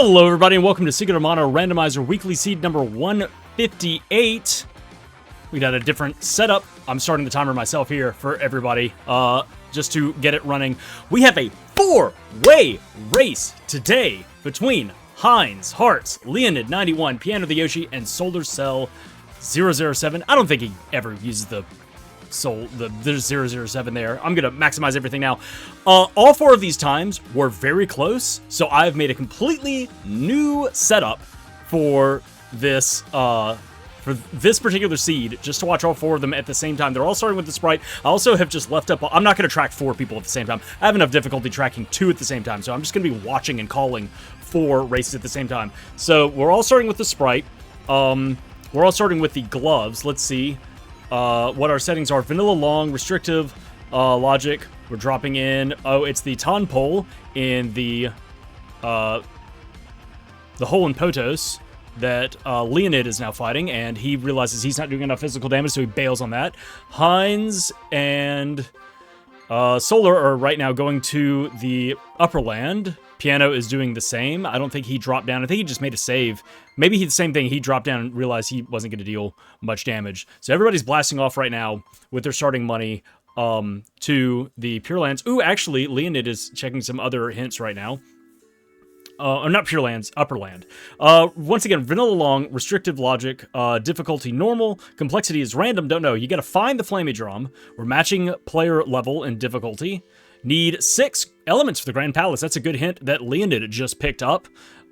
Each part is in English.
Hello everybody and welcome to Secret of Mana Randomizer Weekly Seed number 158. We got a different setup. I'm starting the timer myself here for everybody, just to get it running. We have a four-way race today between Heinz, Hearts, Leoned91, PyanoTheYoshi, and solarcell007. I don't think he ever uses the 007 there. I'm gonna maximize everything now. All four of these times were very close, so I've made a completely new setup for this particular seed, just to watch all four of them at the same time. They're all starting with the Sprite. I also have just left up, I'm not gonna track four people at the same time. I have enough difficulty tracking two at the same time, so I'm just gonna be watching and calling four races at the same time. So we're all starting with the Sprite. We're all starting with the gloves. Let's see what our settings are. Vanilla long, restrictive, logic. We're dropping in. Oh, it's the ton pole in the hole in Potos that Leonid is now fighting, and he realizes he's not doing enough physical damage, so he bails on that. Heinz and Solar are right now going to the upper land. Piano is doing the same. I don't think he dropped down. I think he just made a save. Maybe the same thing. He dropped down and realized he wasn't going to deal much damage. So everybody's blasting off right now with their starting money to the Pure Lands. Ooh, actually, Leonid is checking some other hints right now. Or not Pure Lands, Upper Land. Once again, vanilla long, restrictive logic, difficulty normal, complexity is random, don't know. You gotta find the Flammie Drum. We're matching player level and difficulty. Need 6 elements for the Grand Palace. That's a good hint that Leonid just picked up.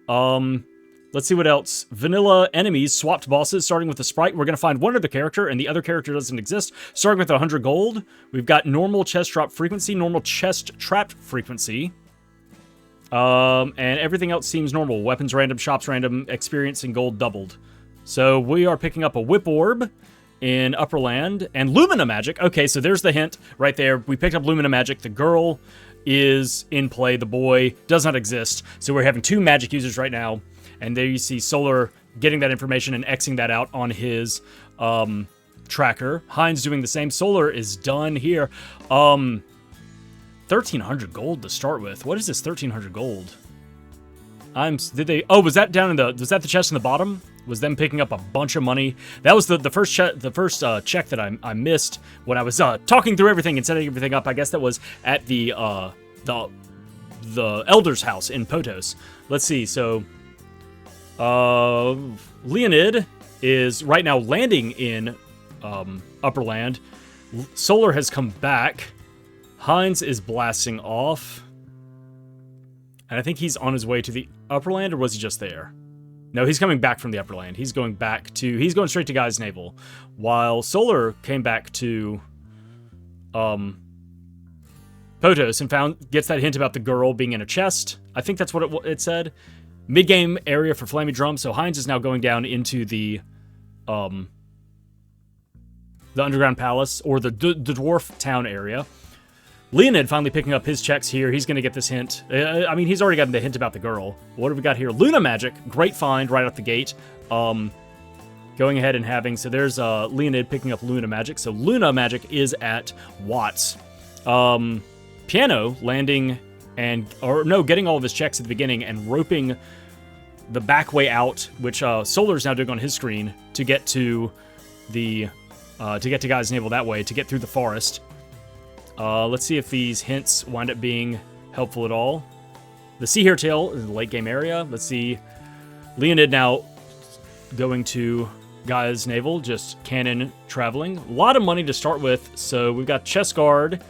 Let's see what else. Vanilla enemies, swapped bosses, starting with the Sprite. We're gonna find one other character, and the other character doesn't exist. Starting with 100 gold. We've got normal chest drop frequency, normal chest trap frequency. And everything else seems normal. Weapons random, shops random, experience and gold doubled. So we are picking up a whip orb in Upper Land and Lumina magic. Okay, so there's the hint right there. We picked up Lumina magic. The girl is in play. The boy does not exist. So we're having two magic users right now. And there you see Solar getting that information and Xing that out on his tracker. Heinz doing the same. Solar is done here. 1,300 gold to start with. What is this 1,300 gold? Was that down in was that the chest in the bottom? Was them picking up a bunch of money? That was the first check that I missed when I was talking through everything and setting everything up. I guess that was at the Elder's house in Potos. Let's see, so Leonid is right now landing in Upper Land. Solar has come back. Heinz is blasting off. And I think he's on his way to the Upper Land, or was he just there? No, he's coming back from the Upper Land. He's going straight to Guy's Navel. While Solar came back to Potos and gets that hint about the girl being in a chest. I think that's what it said. Mid-game area for Flammie Drum. So Heinz is now going down into the Underground Palace, or the Dwarf Town area. Leonid finally picking up his checks here. He's going to get this hint. I mean, he's already gotten the hint about the girl. What have we got here? Luna Magic. Great find right out the gate. Going ahead and having... So there's Leonid picking up Luna Magic. So Luna Magic is at Watts. Piano landing getting all of his checks at the beginning and roping the back way out, which Solar's now doing on his screen to get to the... to get to Guy's Navel that way, to get through the forest. Let's see if these hints wind up being helpful at all. The Sea Hare Tail is the late game area. Let's see. Leonid now going to Guy's Navel, just cannon traveling. A lot of money to start with. So we've got Chest Guard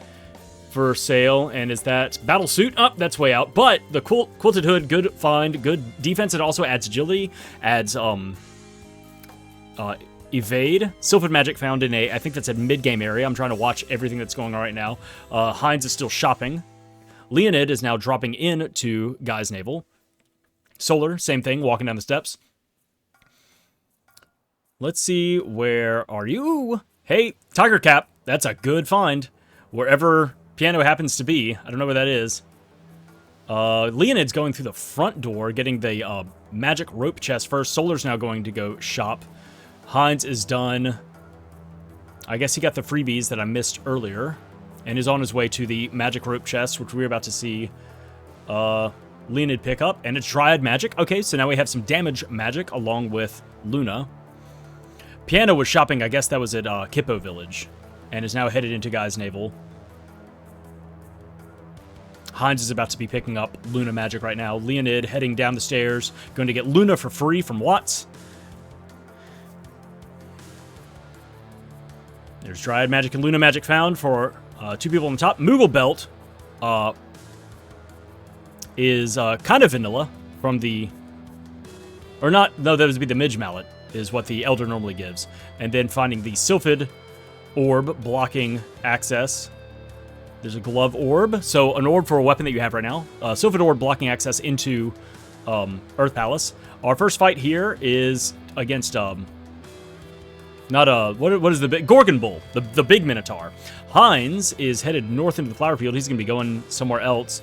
for sale. And is that Battle Suit? Oh, that's way out. But the Quilted Hood, good find, good defense. It also adds agility, adds evade. Sylphid Magic found in I think that's a mid-game area. I'm trying to watch everything that's going on right now. Heinz is still shopping. Leonid is now dropping in to Guy's Navel. Solar, same thing, walking down the steps. Let's see, where are you? Hey, Tiger Cap, that's a good find. Wherever Piano happens to be. I don't know where that is. Leonid's going through the front door, getting the magic rope chest first. Solar's now going to go shop. Heinz is done. I guess he got the freebies that I missed earlier and is on his way to the magic rope chest, which we're about to see. Leoned pick up, and it's Dryad magic. Okay, so now we have some damage magic along with Luna. Piano was shopping, I guess that was at Kippo Village, and is now headed into Guy's Navel. Heinz is about to be picking up Luna magic right now. Leoned heading down the stairs, going to get Luna for free from Watts. There's Dryad magic and Luna magic found for 2 people on the top. Moogle Belt is kind of vanilla from the... Or not, no, that would be the Midge Mallet, is what the Elder normally gives. And then finding the Sylphid Orb blocking access. There's a Glove Orb, so an orb for a weapon that you have right now. Sylphid Orb blocking access into Earth Palace. Our first fight here is against... what is the big... Gorgon Bull, the big Minotaur. Heinz is headed north into the flower field. He's going to be going somewhere else.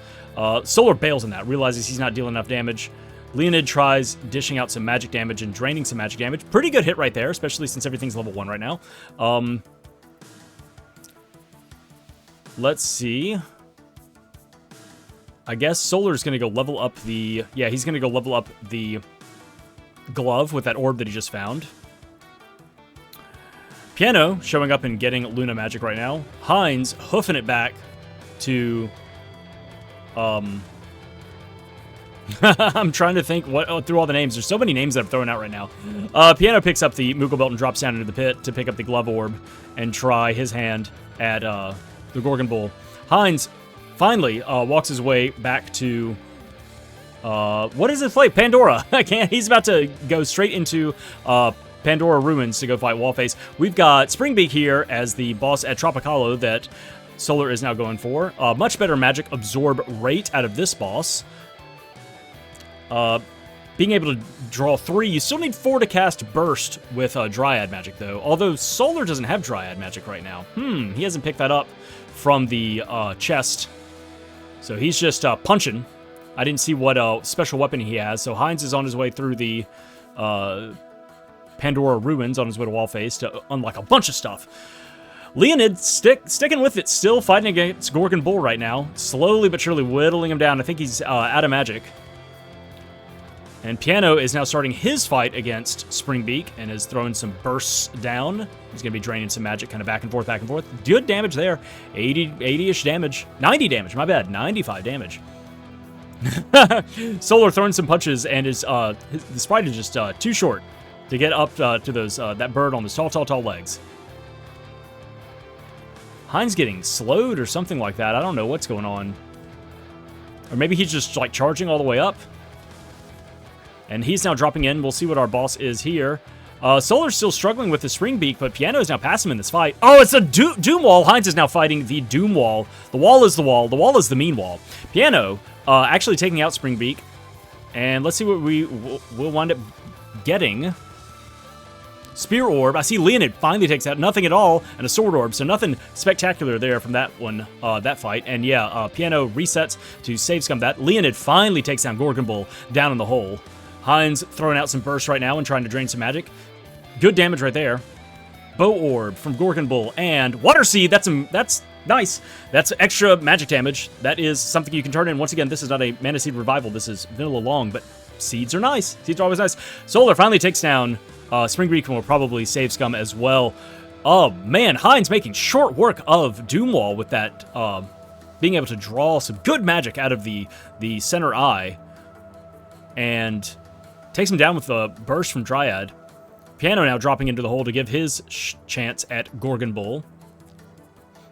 Solar bails on that, realizes he's not dealing enough damage. Leoned tries dishing out some magic damage and draining some magic damage. Pretty good hit right there, especially since everything's level 1 right now. Let's see. I guess Solar's going to go level up the... Yeah, he's going to go level up the glove with that orb that he just found. Piano showing up and getting Luna magic right now. Heinz hoofing it back to... I'm trying to think what through all the names. There's so many names that I'm throwing out right now. Piano picks up the Moogle Belt and drops down into the pit to pick up the Glove Orb and try his hand at the Gorgon Bull. Heinz finally walks his way back to... what is this play? Pandora. I can't. He's about to go straight into... Pandora Ruins to go fight Wallface. We've got Springbeak here as the boss at Tropicalo that Solar is now going for. Much better magic absorb rate out of this boss. Being able to draw 3, you still need 4 to cast Burst with Dryad magic, though. Although Solar doesn't have Dryad magic right now. He hasn't picked that up from the chest. So he's just punching. I didn't see what special weapon he has. So Heinz is on his way through the... Pandora Ruins on his way to Wallface to unlock a bunch of stuff. Leoned sticking with it, still fighting against Gorgon Bull right now. Slowly but surely whittling him down. I think he's out of magic. And Piano is now starting his fight against Springbeak and is throwing some bursts down. He's going to be draining some magic kind of back and forth, back and forth. Good damage there. 80-ish damage. 90 damage, my bad. 95 damage. Solar throwing some punches and the Sprite is just too short to get up to those that bird on those tall legs. Heinz getting slowed or something like that. I don't know what's going on. Or maybe he's just like charging all the way up. And he's now dropping in. We'll see what our boss is here. Solar's still struggling with the Springbeak, but Piano is now past him in this fight. Oh, it's a Doom Wall. Heinz is now fighting the Doom Wall. The wall is the wall. The wall is the mean wall. Piano actually taking out Springbeak. And let's see what we'll wind up getting. Spear Orb. I see Leoned finally takes out nothing at all, and a Sword Orb, so nothing spectacular there from that one, that fight. And yeah, Piano resets to save scum that. Leoned finally takes down Gorgon Bull down in the hole. Heinz throwing out some bursts right now and trying to drain some magic. Good damage right there. Bow Orb from Gorgon Bull, and Water Seed. That's nice. That's extra magic damage. That is something you can turn in. Once again, this is not a Mana Seed Revival. This is Vanilla Long, but seeds are nice. Seeds are always nice. Solar finally takes down Springbeak will probably save scum as well. Oh, man, Heinz making short work of Doomwall with that, being able to draw some good magic out of the center eye. And takes him down with a burst from Dryad. Piano now dropping into the hole to give his chance at Gorgon Bull.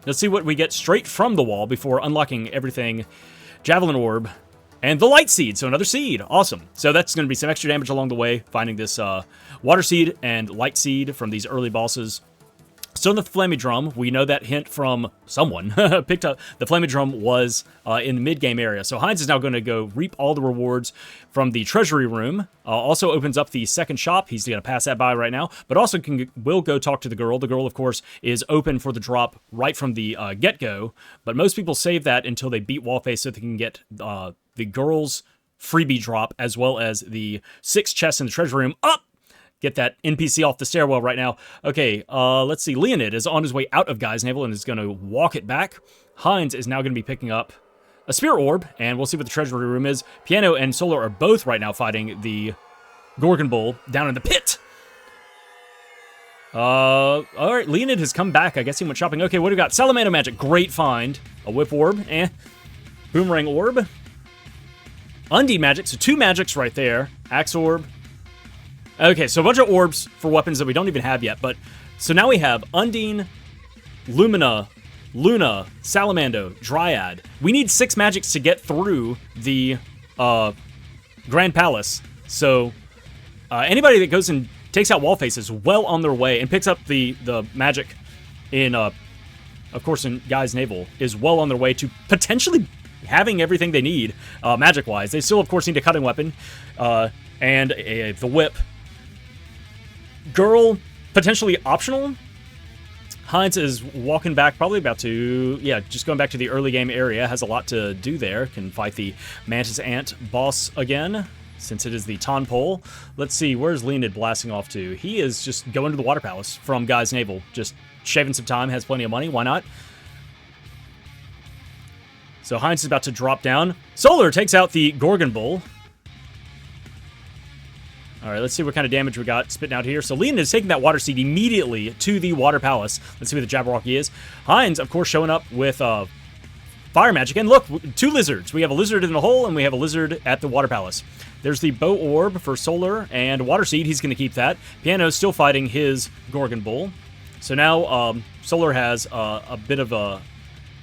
Let's see what we get straight from the wall before unlocking everything. Javelin Orb. And the Light Seed, so another seed. Awesome. So that's going to be some extra damage along the way, finding this Water Seed and Light Seed from these early bosses. So the Flammie Drum, we know that hint from someone picked up. The Flammie Drum was in the mid-game area. So Heinz is now going to go reap all the rewards from the Treasury Room. Also opens up the second shop. He's going to pass that by right now. But also will go talk to the girl. The girl, of course, is open for the drop right from the get-go. But most people save that until they beat Wallface so they can get the girl's freebie drop as well as the 6 chests in the Treasury Room. Up! Get that NPC off the stairwell right now. Okay, let's see. Leoned is on his way out of Guy's Navel and is going to walk it back. Heinz is now going to be picking up a Spirit Orb, and we'll see what the treasury room is. Piano and Solar are both right now fighting the Gorgon Bull down in the pit. All right, Leoned has come back. I guess he went shopping. Okay, what do we got? Salamander Magic, great find. A Whip Orb, Boomerang Orb. Undine Magic, so 2 magics right there. Axe Orb. Okay, so a bunch of orbs for weapons that we don't even have yet, but... So now we have Undine, Lumina, Luna, Salamando, Dryad. We need 6 magics to get through the Grand Palace. So anybody that goes and takes out Wallface is well on their way and picks up the magic in, of course, in Guy's Navel, is well on their way to potentially having everything they need magic-wise. They still, of course, need a cutting weapon and the whip. Girl, potentially optional. Heinz is walking back, probably about to, just going back to the early game area. Has a lot to do there. Can fight the Mantis Ant boss again, since it is the Tonpole. Let's see, where's Leoned blasting off to? He is just going to the Water Palace from Guy's Navel. Just shaving some time, has plenty of money, why not? So Heinz is about to drop down. Solar takes out the Gorgon Bull. All right, let's see what kind of damage we got spitting out here. So Leoned is taking that Water Seed immediately to the Water Palace. Let's see what the Jabberwocky is. Heinz, of course, showing up with Fire Magic. And look, 2 lizards. We have a lizard in the hole, and we have a lizard at the Water Palace. There's the Bow Orb for Solar, and Water Seed, he's going to keep that. Piano's still fighting his Gorgon Bull. So now Solar has a bit of a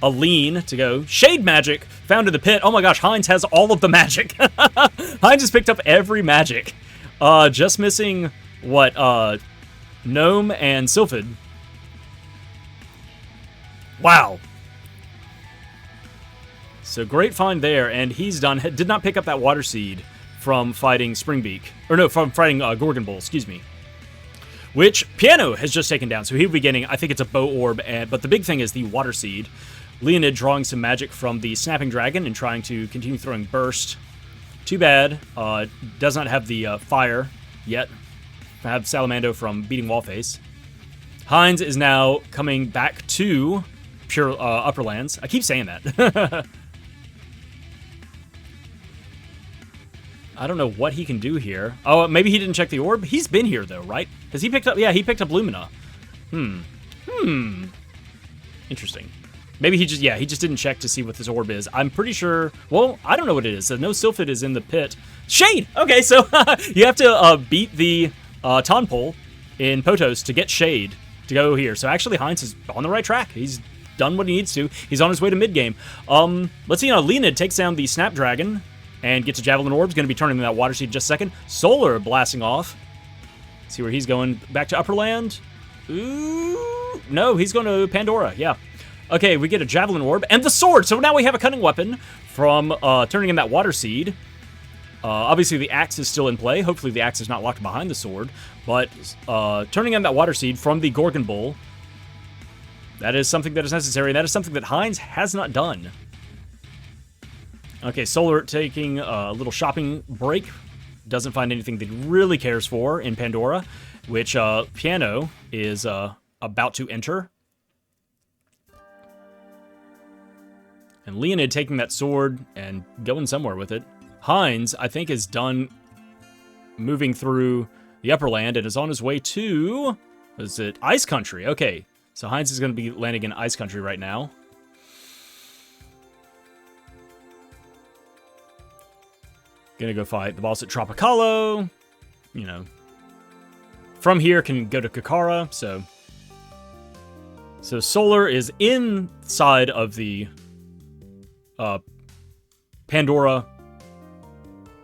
lean to go. Shade Magic found in the pit. Oh my gosh, Heinz has all of the magic. Heinz has picked up every magic. Just missing, what, Gnome and Sylphid. Wow. So great find there, and he's done. Did not pick up that Water Seed from fighting Springbeak. Or no, from fighting Gorgon Bull, excuse me. Which Piano has just taken down, so he'll be getting, I think it's a Bow Orb, but the big thing is the Water Seed. Leoned drawing some magic from the Snapping Dragon and trying to continue throwing Burst. Too bad, does not have the fire yet. I have Salamando from beating Wallface. Heinz is now coming back to pure Upperlands. I keep saying that. I don't know what he can do here. Oh, maybe he didn't check the orb? He's been here, though, right? Has he picked up... Yeah, he picked up Lumina. Interesting. Maybe he just didn't check to see what this orb is. I'm pretty sure... Well, I don't know what it is. So no Sylphid is in the pit. Shade! Okay, so you have to beat the Tonpole in Potos to get Shade to go here. So actually, Heinz is on the right track. He's done what he needs to. He's on his way to mid-game. Let's see, Leoned takes down the Snapdragon and gets a Javelin Orb. He's going to be turning that Water Seed in just a second. Solar blasting off. Let's see where he's going. Back to Upperland. Ooh, no, he's going to Pandora. Yeah. Okay, we get a Javelin Orb and the sword. So now we have a cutting weapon from turning in that Water Seed. Obviously, the axe is still in play. Hopefully, the axe is not locked behind the sword. But turning in that Water Seed from the Gorgon Bull, that is something that is necessary. And that is something that Heinz has not done. Okay, Solar taking a little shopping break. Doesn't find anything that he really cares for in Pandora, which Piano is about to enter. And Leoned taking that sword and going somewhere with it. Heinz, I think, is done moving through the Upperland and is on his way to... Is it Ice Country? Okay, so Heinz is going to be landing in Ice Country right now. Gonna go fight the boss at Tropicalo. You know, from here can go to Kakara. So Solar is inside of the Pandora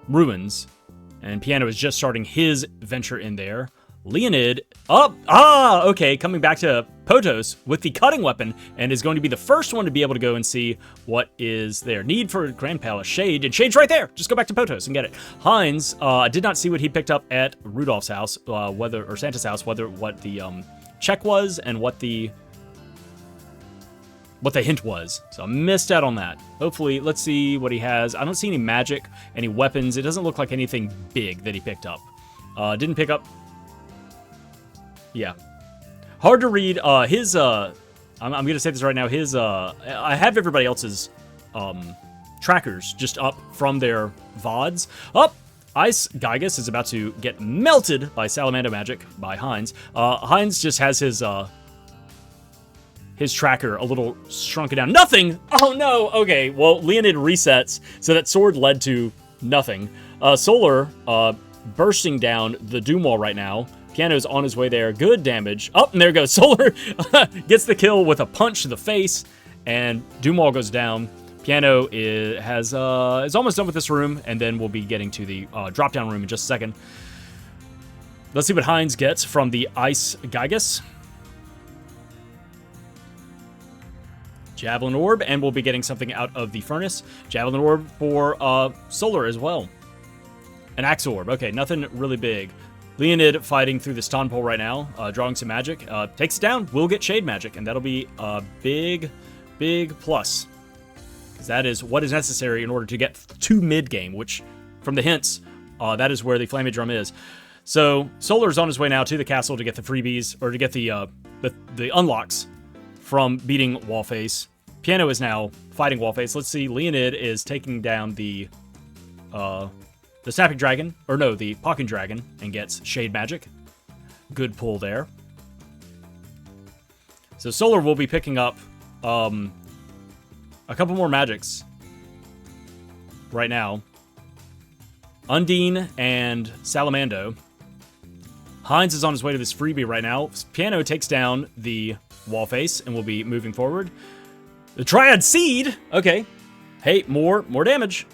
ruins, and Piano is just starting his venture in there. Leoned up. Okay, coming back to Potos with the cutting weapon, and is going to be the first one to be able to go and see what is there. Need for Grand Palace Shade, and Shade's right there. Just go back to Potos and get it. Heinz did not see what he picked up at Rudolph's house, or Santa's house, what the check was and what the hint was. So I missed out on that. Hopefully, let's see what he has. I don't see any magic, any weapons. It doesn't look like anything big that he picked up. Didn't pick up. Yeah. Hard to read. I'm going to say this right now. I have everybody else's trackers just up from their VODs. Up! Ice Gygus is about to get melted by Salamander Magic by Heinz. Heinz just has his tracker a little shrunken down. Nothing! Oh no! Okay, well, Leoned resets, so that sword led to nothing. Solar bursting down the Doom Wall right now. Piano's on his way there. Good damage. Oh, and there goes. Solar gets the kill with a punch to the face, and Doom Wall goes down. Piano is almost done with this room, and then we'll be getting to the drop-down room in just a second. Let's see what Heinz gets from the Ice Gygus. Javelin Orb, and we'll be getting something out of the Furnace. Javelin Orb for Solar as well. An Axe Orb. Okay, nothing really big. Leonid fighting through this Ton Pole right now, drawing some magic. Takes it down. We'll get Shade Magic, and that'll be a big, big plus. That is what is necessary in order to get to mid-game, which, from the hints, that is where the Flammie Drum is. So, Solar's on his way now to the castle to get the freebies, or to get the unlocks from beating Wallface. Piano is now fighting Wallface. Let's see, Leonid is taking down the Snapping Dragon, or no, the Pokken Dragon, and gets Shade Magic. Good pull there. So Solar will be picking up a couple more magics right now. Undine and Salamando. Heinz is on his way to this freebie right now. Piano takes down the Wallface and will be moving forward. The Triad Seed! Okay. Hey, more damage.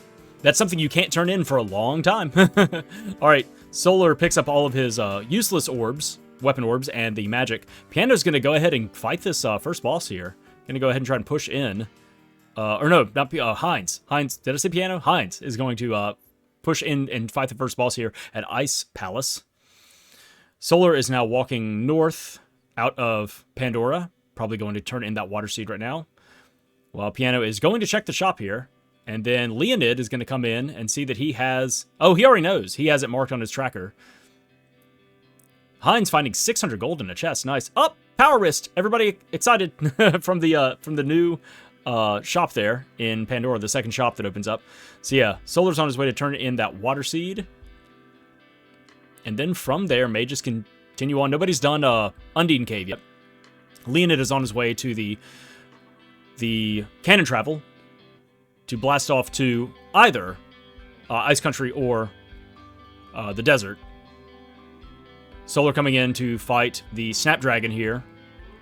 That's something you can't turn in for a long time. Alright, Solar picks up all of his useless orbs, weapon orbs, and the magic. Piano's going to go ahead and fight this first boss here. Going to go ahead and try and push in. Or no, not Heinz. Heinz, did I say Piano? Heinz is going to push in and fight the first boss here at Ice Palace. Solar is now walking north out of Pandora. Probably going to turn in that Water Seed right now. While Piano is going to check the shop here. And then Leonid is going to come in and see that he has... Oh, he already knows. He has it marked on his tracker. Heinz finding 600 gold in a chest. Nice. Up! Power Wrist! Everybody excited from the new... shop there in Pandora, the second shop that opens up. So yeah, Solar's on his way to turn in that Water Seed. And then from there, may just continue on. Nobody's done Undine Cave yet. Leonid is on his way to the Cannon Travel to blast off to either Ice Country or the desert. Solar coming in to fight the Snapdragon here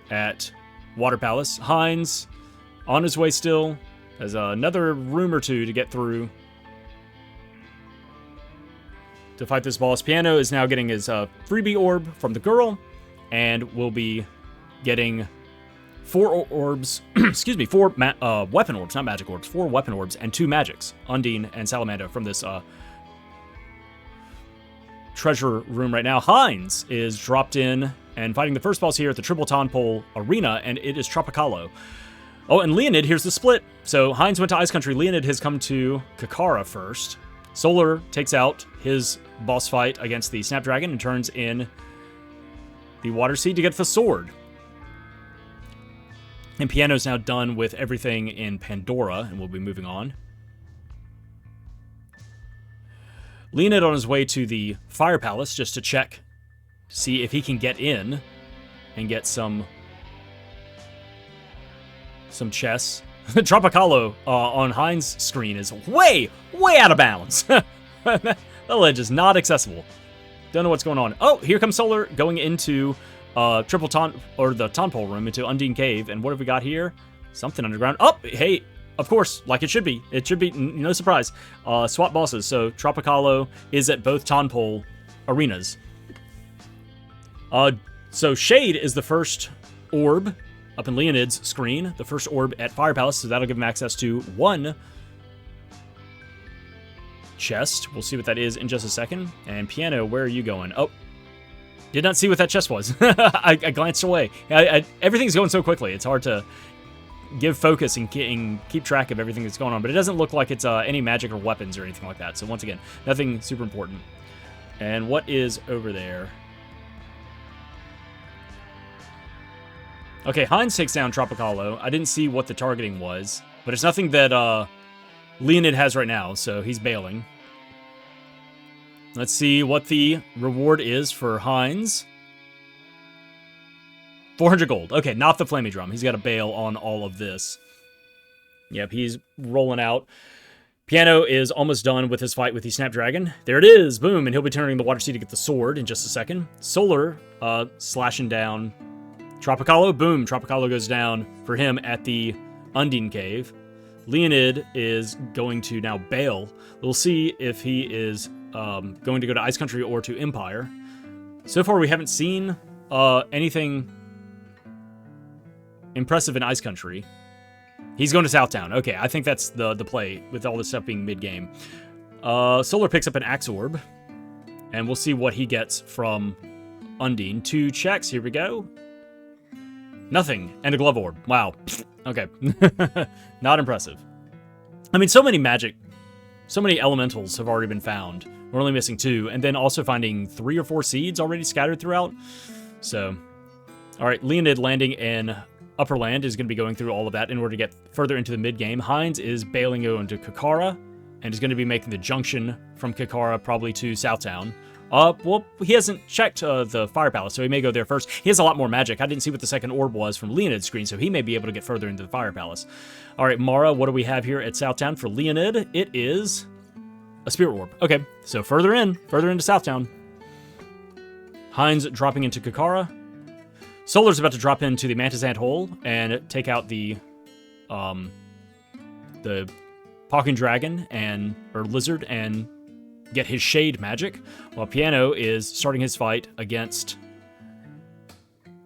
at Water Palace. Heinz on his way still. Has another room or two to get through to fight this boss. Piano is now getting his freebie orb from the girl, and will be getting 4 orbs, excuse me, 4 weapon orbs, not magic orbs, 4 weapon orbs, and 2 magics, Undine and Salamando, from this treasure room right now. Heinz is dropped in and fighting the first boss here at the Triple Ton Pole Arena, and it is Tropicalo. Oh, and Leonid, here's the split. So Heinz went to Ice Country. Leonid has come to Kakara first. Solar takes out his boss fight against the Snapdragon and turns in the Water Seed to get the sword. And Piano's now done with everything in Pandora, and we'll be moving on. Leonid on his way to the Fire Palace just to check, see if he can get in and get some chests. Tropicalo on Heinz' screen is way out of bounds. The ledge is not accessible. Don't know what's going on. Oh, here comes Solar going into Triple Ton, or the Tonpole room, into Undine Cave. And what have we got here? Something underground. Oh, hey, of course, like it should be. It should be, no surprise. Swap bosses. So Tropicalo is at both Tonpole arenas. So Shade is the first orb up in Leonid's screen, the first orb at Fire Palace, so that'll give him access to 1 chest. We'll see what that is in just a second. And Piano, where are you going? Oh, did not see what that chest was. I glanced away. Everything's going so quickly, it's hard to give focus and keep track of everything that's going on, but it doesn't look like it's any magic or weapons or anything like that. So once again, nothing super important. And what is over there? Okay, Heinz takes down Tropicalo. I didn't see what the targeting was, but it's nothing that Leoned has right now, so he's bailing. Let's see what the reward is for Heinz. 400 gold. Okay, not the Flammie Drum. He's got to bail on all of this. Yep, he's rolling out. Piano is almost done with his fight with the Snapdragon. There it is! Boom! And he'll be turning the water seed to get the sword in just a second. Solar, slashing down Tropicalo. Boom! Tropicalo goes down for him at the Undine Cave. Leoned is going to now bail. We'll see if he is going to go to Ice Country or to Empire. So far, we haven't seen anything impressive in Ice Country. He's going to Southtown. Okay, I think that's the play, with all this stuff being mid-game. Solar picks up an Axe Orb, and we'll see what he gets from Undine. 2 checks, here we go. Nothing, and a Glove Orb. Wow. Okay. Not impressive. I mean, so many elementals have already been found. We're only missing 2, and then also finding 3 or 4 seeds already scattered throughout. So, alright, Leoned landing in Upper Land is going to be going through all of that in order to get further into the mid-game. Heinz is bailing into Kakara, and is going to be making the junction from Kakara probably to Southtown. Well, he hasn't checked the Fire Palace, so he may go there first. He has a lot more magic. I didn't see what the second orb was from Leoned's screen, so he may be able to get further into the Fire Palace. All right, Mara, what do we have here at Southtown for Leoned? It is a Spirit Orb. Okay, so further into Southtown. Heinz dropping into Kakara. Solar's about to drop into the Mantis Ant Hole and take out the Talking Dragon or Lizard and get his Shade magic, while Piano is starting his fight against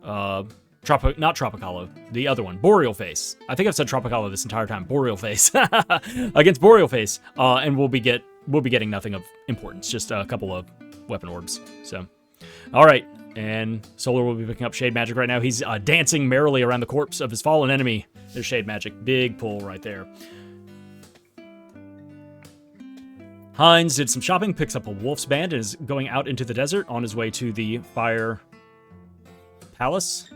not Tropicalo, the other one, Boreal Face. I think I've said Tropicalo this entire time. Boreal Face against Boreal Face, and we'll be getting nothing of importance, just a couple of weapon orbs. So, all right. And Solar will be picking up Shade Magic right now. He's dancing merrily around the corpse of his fallen enemy. There's Shade Magic. Big pull right there. Heinz did some shopping, picks up a Wolf's Band, and is going out into the desert on his way to the Fire Palace.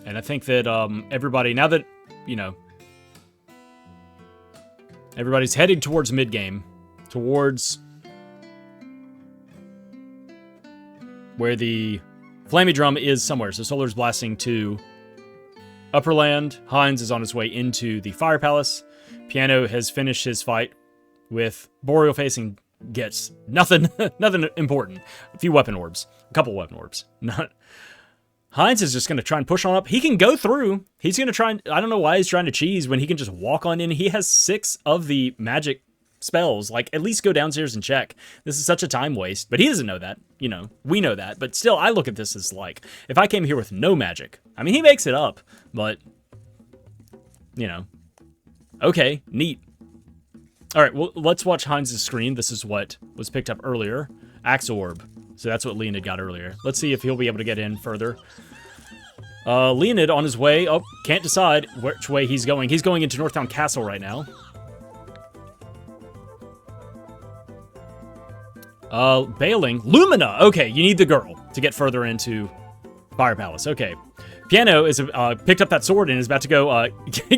And I think that everybody, now that, everybody's heading towards mid-game, towards where the Flammie Drum is somewhere. So Solar's blasting to Upper Land. Heinz is on his way into the Fire Palace. Piano has finished his fight with Boreal Face and gets nothing important. A few weapon orbs. A couple weapon orbs. Heinz is just going to try and push on up. He can go through. He's going to try and... I don't know why he's trying to cheese when he can just walk on in. He has 6 of the magic spells. Like, at least go downstairs and check. This is such a time waste. But he doesn't know that. We know that. But still, I look at this as like, if I came here with no magic... I mean, he makes it up. But, okay, neat. All right, well, let's watch Heinz's screen. This is what was picked up earlier. Axe Orb. So that's what Leoned got earlier. Let's see if he'll be able to get in further. Leoned on his way. Oh, can't decide which way he's going. He's going into Northtown Castle right now. Bailing. Lumina! Okay, you need the girl to get further into Fire Palace. Okay. Piano is picked up that sword and is about to go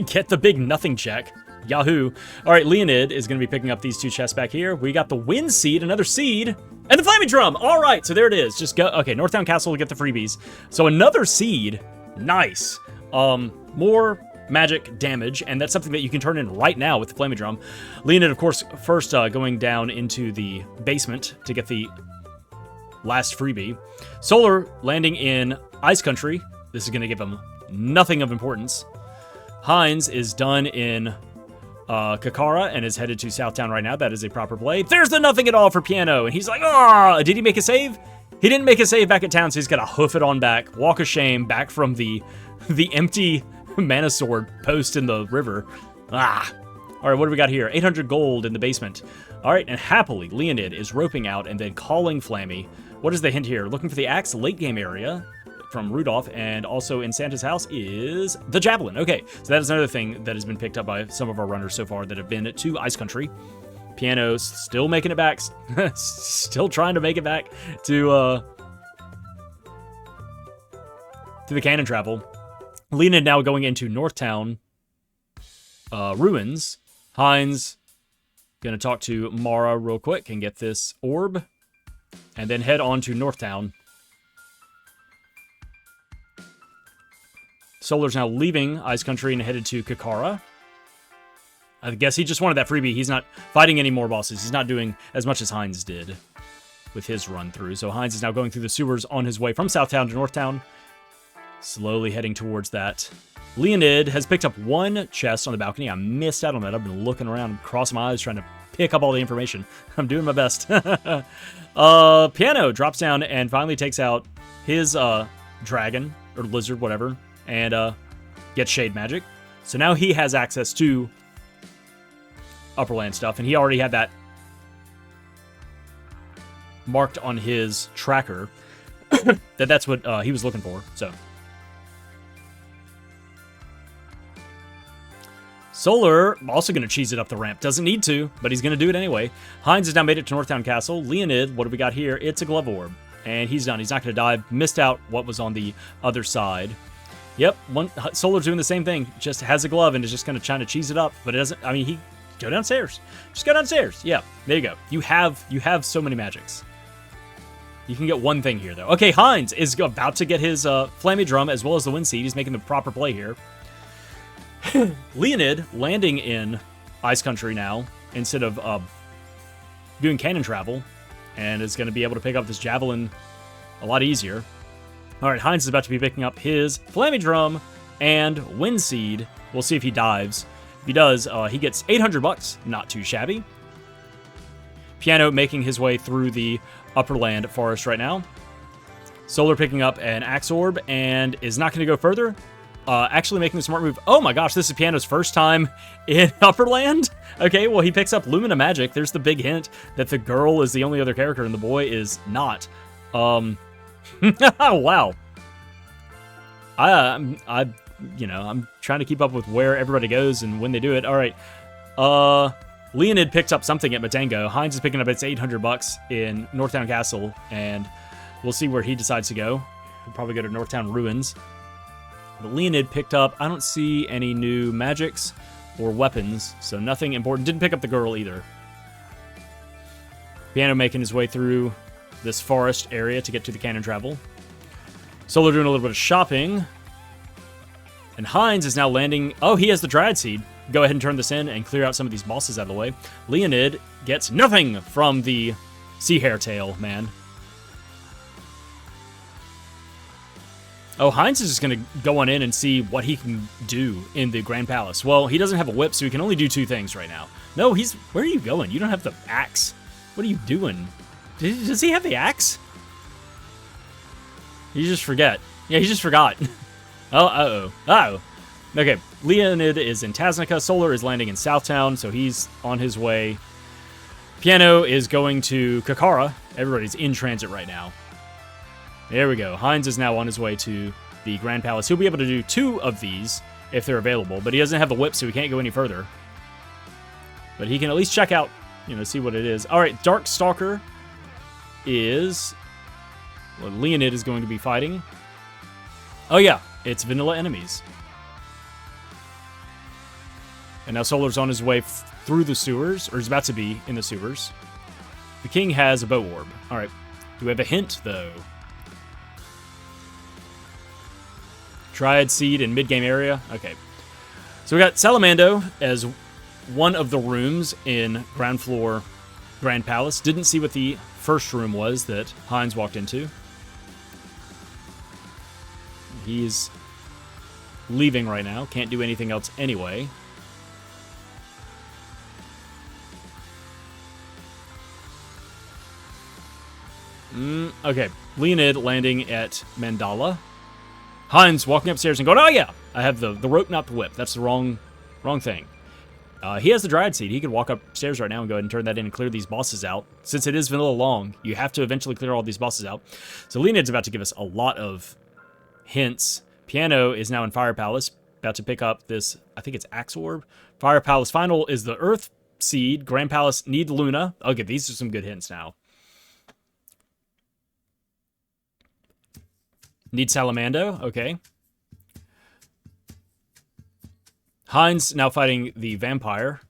get the big nothing check. Yahoo. All right, Leoned is going to be picking up these 2 chests back here. We got the Wind Seed, another seed, and the Flammie Drum. All right, so there it is. Just go. Okay, Northtown Castle will get the freebies. So another seed. Nice. More magic damage, and that's something that you can turn in right now with the Flammie Drum. Leoned, of course, first going down into the basement to get the last freebie. Solar landing in Ice Country. This is going to give him nothing of importance. Heinz is done in Kakara and is headed to Southtown right now. That is a proper play. There's the nothing at all for Piano, and he's like, ah! Did he make a save? He didn't make a save back at town, so he's got to hoof it on back. Walk of shame back from the empty Mana Sword post in the river. Ah! All right, what do we got here? 800 gold in the basement. All right, and happily, Leoned is roping out and then calling Flammie. What is the hint here? Looking for the axe late game area from Rudolph, and also in Santa's house is the Javelin. Okay, so that is another thing that has been picked up by some of our runners so far that have been to Ice Country. Piano's still making it back, still trying to make it back to the Cannon Travel. Leoned now going into Northtown ruins. Heinz gonna talk to Mara real quick and get this orb, and then head on to Northtown. Solar's now leaving Ice Country and headed to Kakara. I guess he just wanted that freebie. He's not fighting any more bosses. He's not doing as much as Heinz did with his run through. So Heinz is now going through the sewers on his way from Southtown to Northtown, slowly heading towards that. Leonid has picked up one chest on the balcony. I missed out on that. I've been looking around, crossing my eyes, trying to pick up all the information. I'm doing my best. Piano drops down and finally takes out his dragon, or lizard, whatever, and gets Shade Magic. So now he has access to Upperland stuff, and he already had that marked on his tracker that's what he was looking for. So Solar also going to cheese it up the ramp. Doesn't need to, but he's going to do it anyway. Heinz has now made it to Northtown Castle. Leonid, what have we got here? It's a glove orb, and he's done. He's not going to dive. Missed out what was on the other side. Yep, Solar's doing the same thing. Just has a glove and is just going to try to cheese it up, but it doesn't. I mean, go downstairs. Just go downstairs. Yeah, there you go. You have so many magics. You can get one thing here, though. Okay, Heinz is about to get his Flammie Drum as well as the Wind Seed. He's making the proper play here. Leonid landing in Ice Country now instead of doing cannon travel, and is going to be able to pick up this Javelin a lot easier. All right, Heinz is about to be picking up his Flammie Drum and Wind Seed. We'll see if he dives. If he does, he gets 800 bucks. Not too shabby. Piano making his way through the Upperland Forest right now. Solar picking up an Axe Orb and is not going to go further. Actually making the smart move. Oh my gosh, this is Piano's first time in Upperland? Okay, well, he picks up Lumina Magic. There's the big hint that the girl is the only other character and the boy is not. Wow. I'm trying to keep up with where everybody goes and when they do it. All right. Leonid picked up something at Matango. Heinz is picking up its 800 bucks in Northtown Castle, and we'll see where he decides to go. He'll probably go to Northtown Ruins. But Leonid picked up, I don't see any new magics or weapons, so nothing important. Didn't pick up the girl either. Piano making his way through this forest area to get to the cannon travel. Solar doing a little bit of shopping. And Heinz is now landing. Oh, he has the Dryad Seed. Go ahead and turn this in and clear out some of these bosses out of the way. Leonid gets nothing from the Sea Hare Tail, man. Oh, Heinz is just going to go on in and see what he can do in the Grand Palace. Well, he doesn't have a whip, so he can only do two things right now. No, where are you going? You don't have the axe. What are you doing? Does he have the axe? You just forget. Yeah, he just forgot. Oh, uh-oh. Uh-oh. Okay, Leonid is in Tasnica. Solar is landing in Southtown, so he's on his way. Piano is going to Kakara. Everybody's in transit right now. There we go. Heinz is now on his way to the Grand Palace. He'll be able to do two of these if they're available, but he doesn't have the whip, so he can't go any further. But he can at least check out, see what it is. All right, Dark Stalker is what Leonid is going to be fighting. Oh, yeah, it's vanilla enemies. And now Solar's on his way through the sewers, or is about to be in the sewers. The king has a bow orb. All right, do we have a hint, though? Dryad Seed in mid-game area. Okay. So we got Salamando as one of the rooms in ground floor Grand Palace. Didn't see what the first room was that Heinz walked into. He's leaving right now. Can't do anything else anyway. Okay. Leonid landing at Mandala. Heinz walking upstairs and going, oh yeah, I have the rope, not the whip. That's the wrong thing. He has the Dryad Seed. He could walk upstairs right now and go ahead and turn that in and clear these bosses out. Since it is vanilla long, you have to eventually clear all these bosses out. So Leonid's about to give us a lot of hints. Piano is now in Fire Palace, about to pick up this, I think it's Axe Orb. Fire Palace final is the Earth Seed. Grand Palace need Luna. Okay, these are some good hints now. Need Salamando, okay. Heinz now fighting the vampire.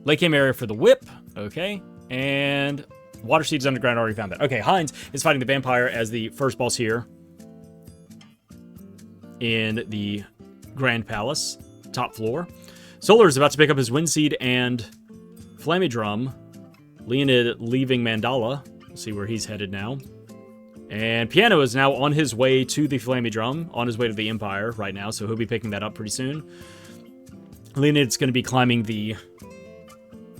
Lake game area for the whip. Okay. And Water Seeds Underground, already found that. Okay, Heinz is fighting the vampire as the first boss here in the Grand Palace, top floor. Solar is about to pick up his Wind Seed and Flammie Drum. Leoned leaving Mandala. Let's see where he's headed now. And Piano is now on his way to the Flammie Drum, on his way to the Empire right now, so he'll be picking that up pretty soon. Leoned's going to be climbing the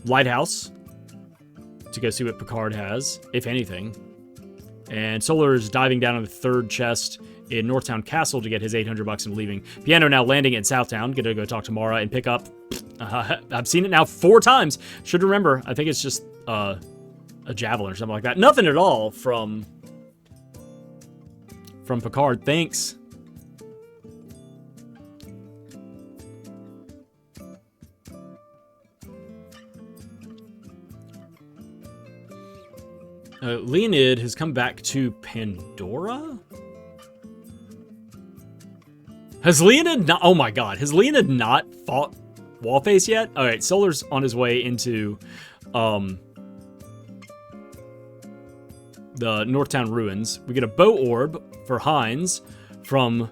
lighthouse to go see what Picard has, if anything. And Solar is diving down on the third chest in Northtown Castle to get his 800 bucks and leaving. Piano now landing in Southtown. Gonna go talk to Mara and pick up... I've seen it now 4 times. Should remember. I think it's just a javelin or something like that. Nothing at all from Picard. Thanks. Leoned has come back to Pandora? Has Leoned not... Oh my god. Has Leoned not fought Wallface yet? Alright, Solar's on his way into the Northtown Ruins. We get a bow orb for Heinz from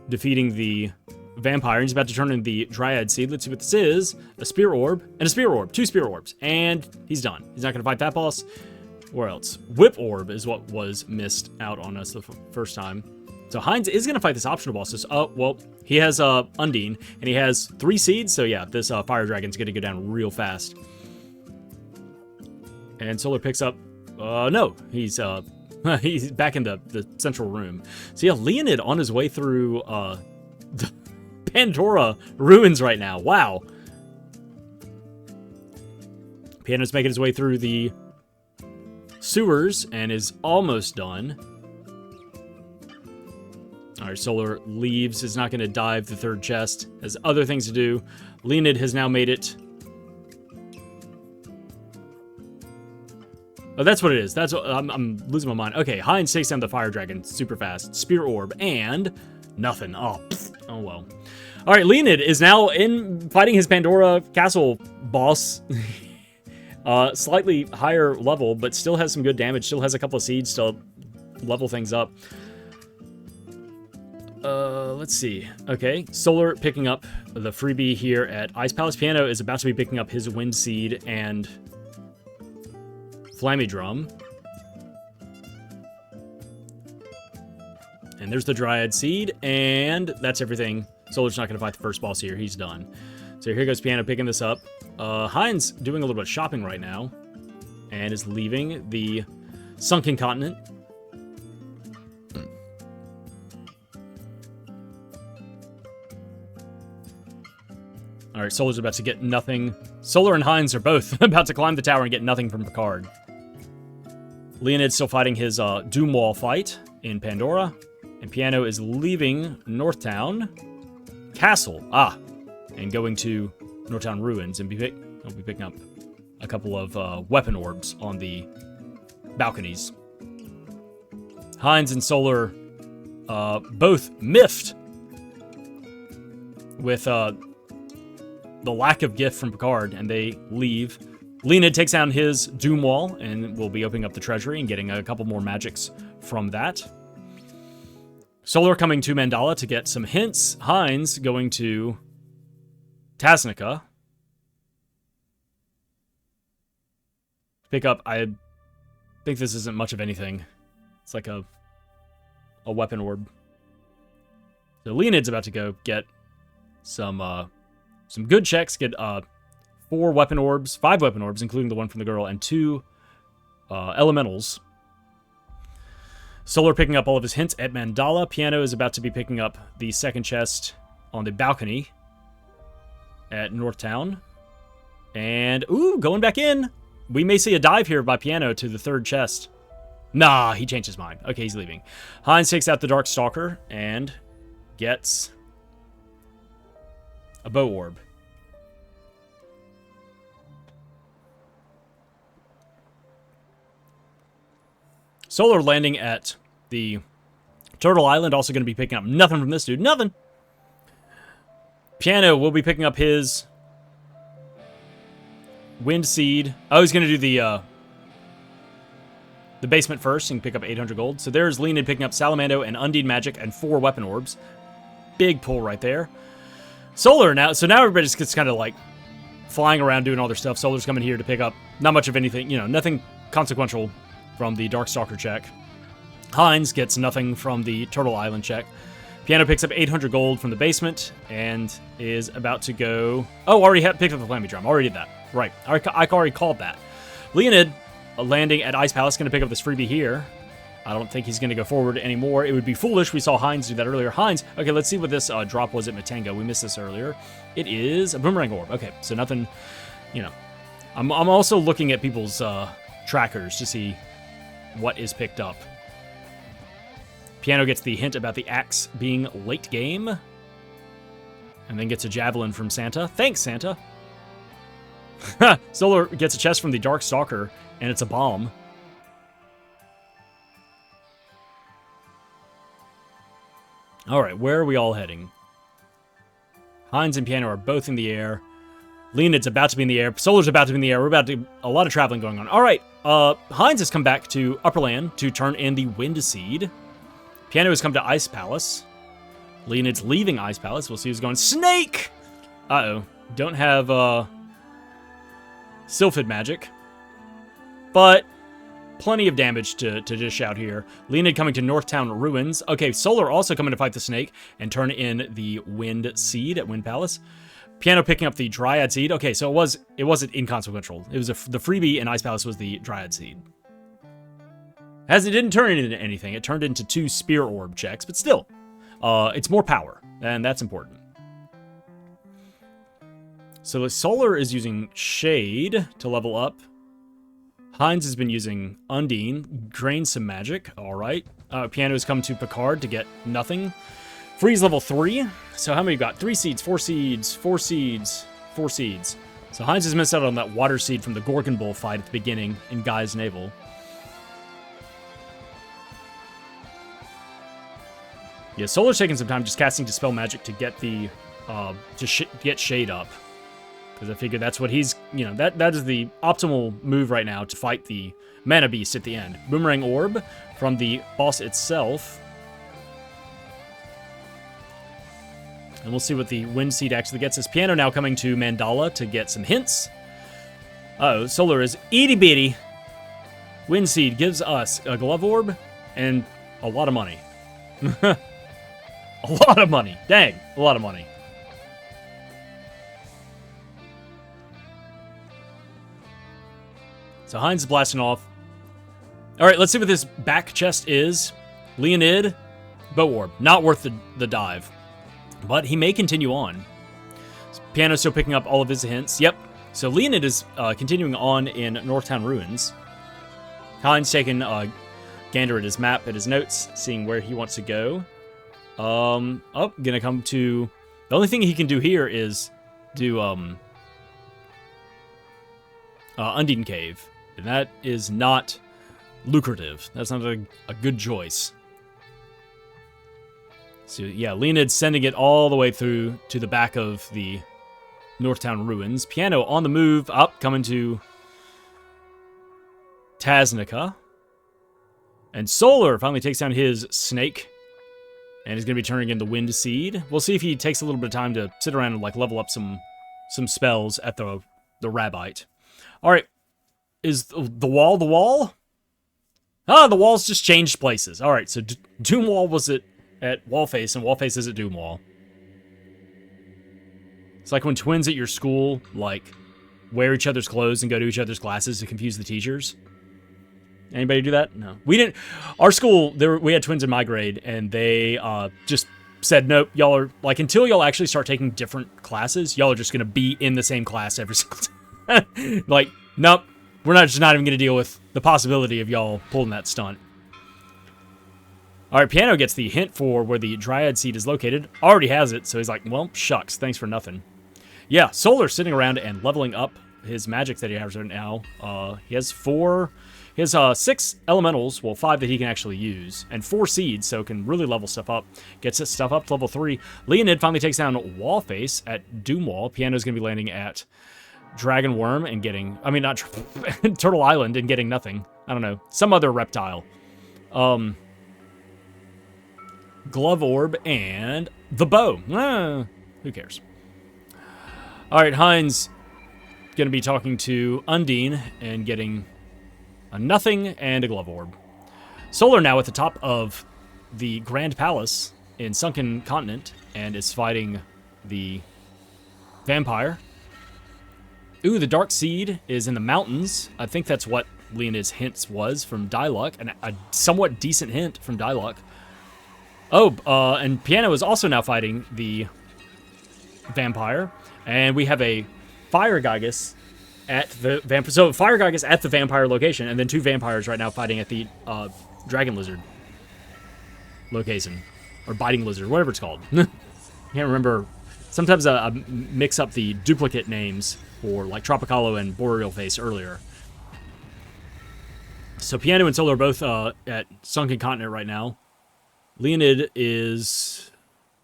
defeating the vampire. He's about to turn in the Dryad Seed. Let's see what this is. A Spear Orb and a Spear Orb. 2 Spear Orbs. And he's done. He's not going to fight that boss. Where else? Whip Orb is what was missed out on us the first time. So Heinz is going to fight this optional boss. Oh, well, he has Undine, and he has 3 seeds. So yeah, this Fire Dragon's going to go down real fast. And Solar picks up... no, he's back in the central room. So yeah, Leoned on his way through the Pandora ruins right now. Wow. Piano's making his way through the sewers and is almost done. Alright, Solar leaves, is not going to dive the third chest, has other things to do. Leoned has now made it. Oh, that's what it is. That's what, I'm losing my mind. Okay, Heinz takes down the Fire Dragon super fast. Spear Orb, and nothing. Oh, oh well. Alright, Leoned is now in fighting his Pandora Castle boss. Slightly higher level, but still has some good damage. Still has a couple of seeds to level things up. Let's see. Okay, Solar picking up the freebie here at Ice Palace. Piano is about to be picking up his Wind Seed and Flammie Drum. And there's the Dryad Seed, and that's everything. Solar's not going to fight the first boss here. He's done. So here goes Piano picking this up. Heinz doing a little bit of shopping right now, and is leaving the Sunken Continent. Alright, Solar's about to get nothing. Solar and Heinz are both about to climb the tower and get nothing from Picard. Leoned's still fighting his Doom Wall fight in Pandora. And Piano is leaving Northtown Castle. And going to Northtown Ruins. And he'll be picking up a couple of weapon orbs on the balconies. Heinz and Solar both miffed with the lack of gift from Picard, and they leave. Leoned takes down his Doom Wall, and will be opening up the treasury and getting a couple more magics from that. Solar coming to Mandala to get some hints. Heinz going to Tasnica. Pick up, I think this isn't much of anything. It's like a weapon orb. So Leoned's about to go get some good checks, get 4 weapon orbs, 5 weapon orbs, including the one from the girl, and 2 elementals. Solar picking up all of his hints at Mandala. Piano is about to be picking up the second chest on the balcony at Northtown. And, ooh, going back in. We may see a dive here by Piano to the third chest. Nah, he changed his mind. Okay, he's leaving. Heinz takes out the Dark Stalker and gets a bow orb. Solar landing at the Turtle Island, also going to be picking up nothing from this dude. Nothing. Piano will be picking up his Wind Seed. Oh, he's going to do the basement first and pick up 800 gold. So there's Leoned picking up Salamando and Undine Magic and 4 weapon orbs. Big pull right there. Solar now. So now everybody's just kind of like flying around doing all their stuff. Solar's coming here to pick up not much of anything, you know, nothing consequential from the Darkstalker check. Heinz gets nothing from the Turtle Island check. Piano picks up 800 gold from the basement and is about to go... Oh, already picked up the Flammie Drum. Already did that. Right. I already called that. Leoned, landing at Ice Palace, going to pick up this freebie here. I don't think he's going to go forward anymore. It would be foolish. We saw Heinz do that earlier. Heinz, okay, let's see what this drop was at Matango. We missed this earlier. It is a Boomerang Orb. Okay, so nothing, you know. I'm also looking at people's trackers to see what is picked up. Piano gets the hint about the axe being late game. And then gets a javelin from Santa. Thanks, Santa. Solar gets a chest from the Darkstalker, and it's a bomb. Alright, where are we all heading? Heinz and Piano are both in the air. Leoned's about to be in the air. Solar's about to be in the air. We're about to do a lot of traveling going on. Alright, Heinz has come back to Upper Land to turn in the Wind Seed. Piano has come to Ice Palace. Leoned's leaving Ice Palace. We'll see who's going. Snake! Uh-oh. Don't have, Sylphid magic. But plenty of damage to dish out here. Leoned coming to Northtown Ruins. Okay, Solar also coming to fight the snake and turn in the Wind Seed at Wind Palace. Piano picking up the Dryad Seed. Okay, so it wasn't inconsequential. It was the freebie in Ice Palace was the Dryad Seed. As it didn't turn into anything, it turned into 2 Spear Orb checks, but still, it's more power, and that's important. So the Solar is using Shade to level up. Heinz has been using Undine, drain some magic, alright. Piano has come to Picard to get nothing. Freeze level 3, so how many you got? 3 seeds, 4 seeds, 4 seeds, 4 seeds. So Heinz has missed out on that water seed from the Gorgon Bull fight at the beginning in Guy's Navel. Yeah, Solar's taking some time just casting Dispel Magic to get the, get Shade up. Because I figure that's what he's, you know, that is the optimal move right now to fight the Mana Beast at the end. Boomerang Orb from the boss itself. And we'll see what the Wind Seed actually gets us. Piano now coming to Mandala to get some hints. Uh-oh, Solar is itty-bitty. Wind Seed gives us a Glove Orb and a lot of money. A lot of money. Dang, a lot of money. So Heinz is blasting off. Alright, let's see what this back chest is. Leoned, Bow Orb. Not worth the dive. But he may continue on. Piano's still picking up all of his hints. Yep. So Leoned is continuing on in Northtown Ruins. Heinz taking gander at his map, at his notes, seeing where he wants to go. Gonna come to... The only thing he can do here is do, Undine Cave. And that is not lucrative. That's not a good choice. So, yeah, Leoned's sending it all the way through to the back of the Northtown Ruins. Piano on the move, up, coming to Taznica. And Solar finally takes down his snake. And he's going to be turning in the Wind Seed. We'll see if he takes a little bit of time to sit around and, like, level up some spells at the Rabbite. Alright. Is the wall the wall? Ah, the wall's just changed places. Alright, so Doom Wall was at Wallface, and Wallface is at Doom Wall. It's like when twins at your school, like, wear each other's clothes and go to each other's classes to confuse the teachers. Anybody do that? No. We didn't. Our school, we had twins in my grade, and they just said, nope, y'all are, like, until y'all actually start taking different classes, y'all are just going to be in the same class every single time. Like, nope, we're not even going to deal with the possibility of y'all pulling that stunt. Alright, Piano gets the hint for where the Dryad Seed is located. Already has it, so he's like, well, shucks, thanks for nothing. Yeah, Solar's sitting around and leveling up his magic that he has right now. He has 4 He has 6 elementals, well, 5 that he can actually use, and 4 seeds, so can really level stuff up. Gets his stuff up to level 3. Leoned finally takes down Wallface at Doomwall. Piano's going to be landing at Dragon Worm and getting, I mean, not Turtle Island and getting nothing. I don't know, some other reptile. Glove Orb and the bow. Who cares? All right, Heinz going to be talking to Undine and getting a nothing and a Glove Orb. Solar now at the top of the Grand Palace in Sunken Continent and is fighting the Vampire. Ooh, the Dark Seed is in the mountains. I think that's what Leoned's hints was from Diluc, and a somewhat decent hint from Diluc. Oh, and Piano is also now fighting the Vampire, and we have a Fire Gygus at the Vampire. So Fire Gygus at the Vampire location, and then 2 vampires right now fighting at the Dragon Lizard location, or Biting Lizard, whatever it's called. Can't remember. Sometimes I mix up the duplicate names for like Tropicalo and Boreal Face earlier. So Piano and Solar are both at Sunken Continent right now. Leoned is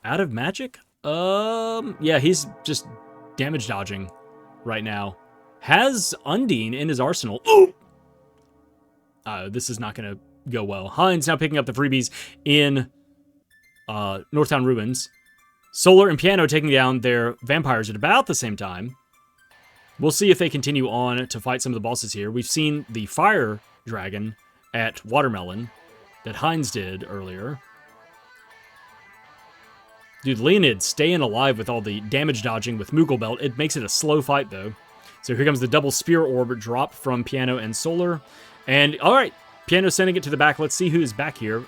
out of magic? Yeah, he's just damage dodging right now. Has Undine in his arsenal. Ooh! This is not going to go well. Heinz now picking up the freebies in Northtown Ruins. Solar and Piano taking down their vampires at about the same time. We'll see if they continue on to fight some of the bosses here. We've seen the Fire Dragon at Watermelon that Heinz did earlier. Dude, Leoned staying alive with all the damage dodging with Moogle Belt. It makes it a slow fight, though. So here comes the double Spear Orb drop from Piano and Solar. And, all right, Piano sending it to the back. Let's see who's back here.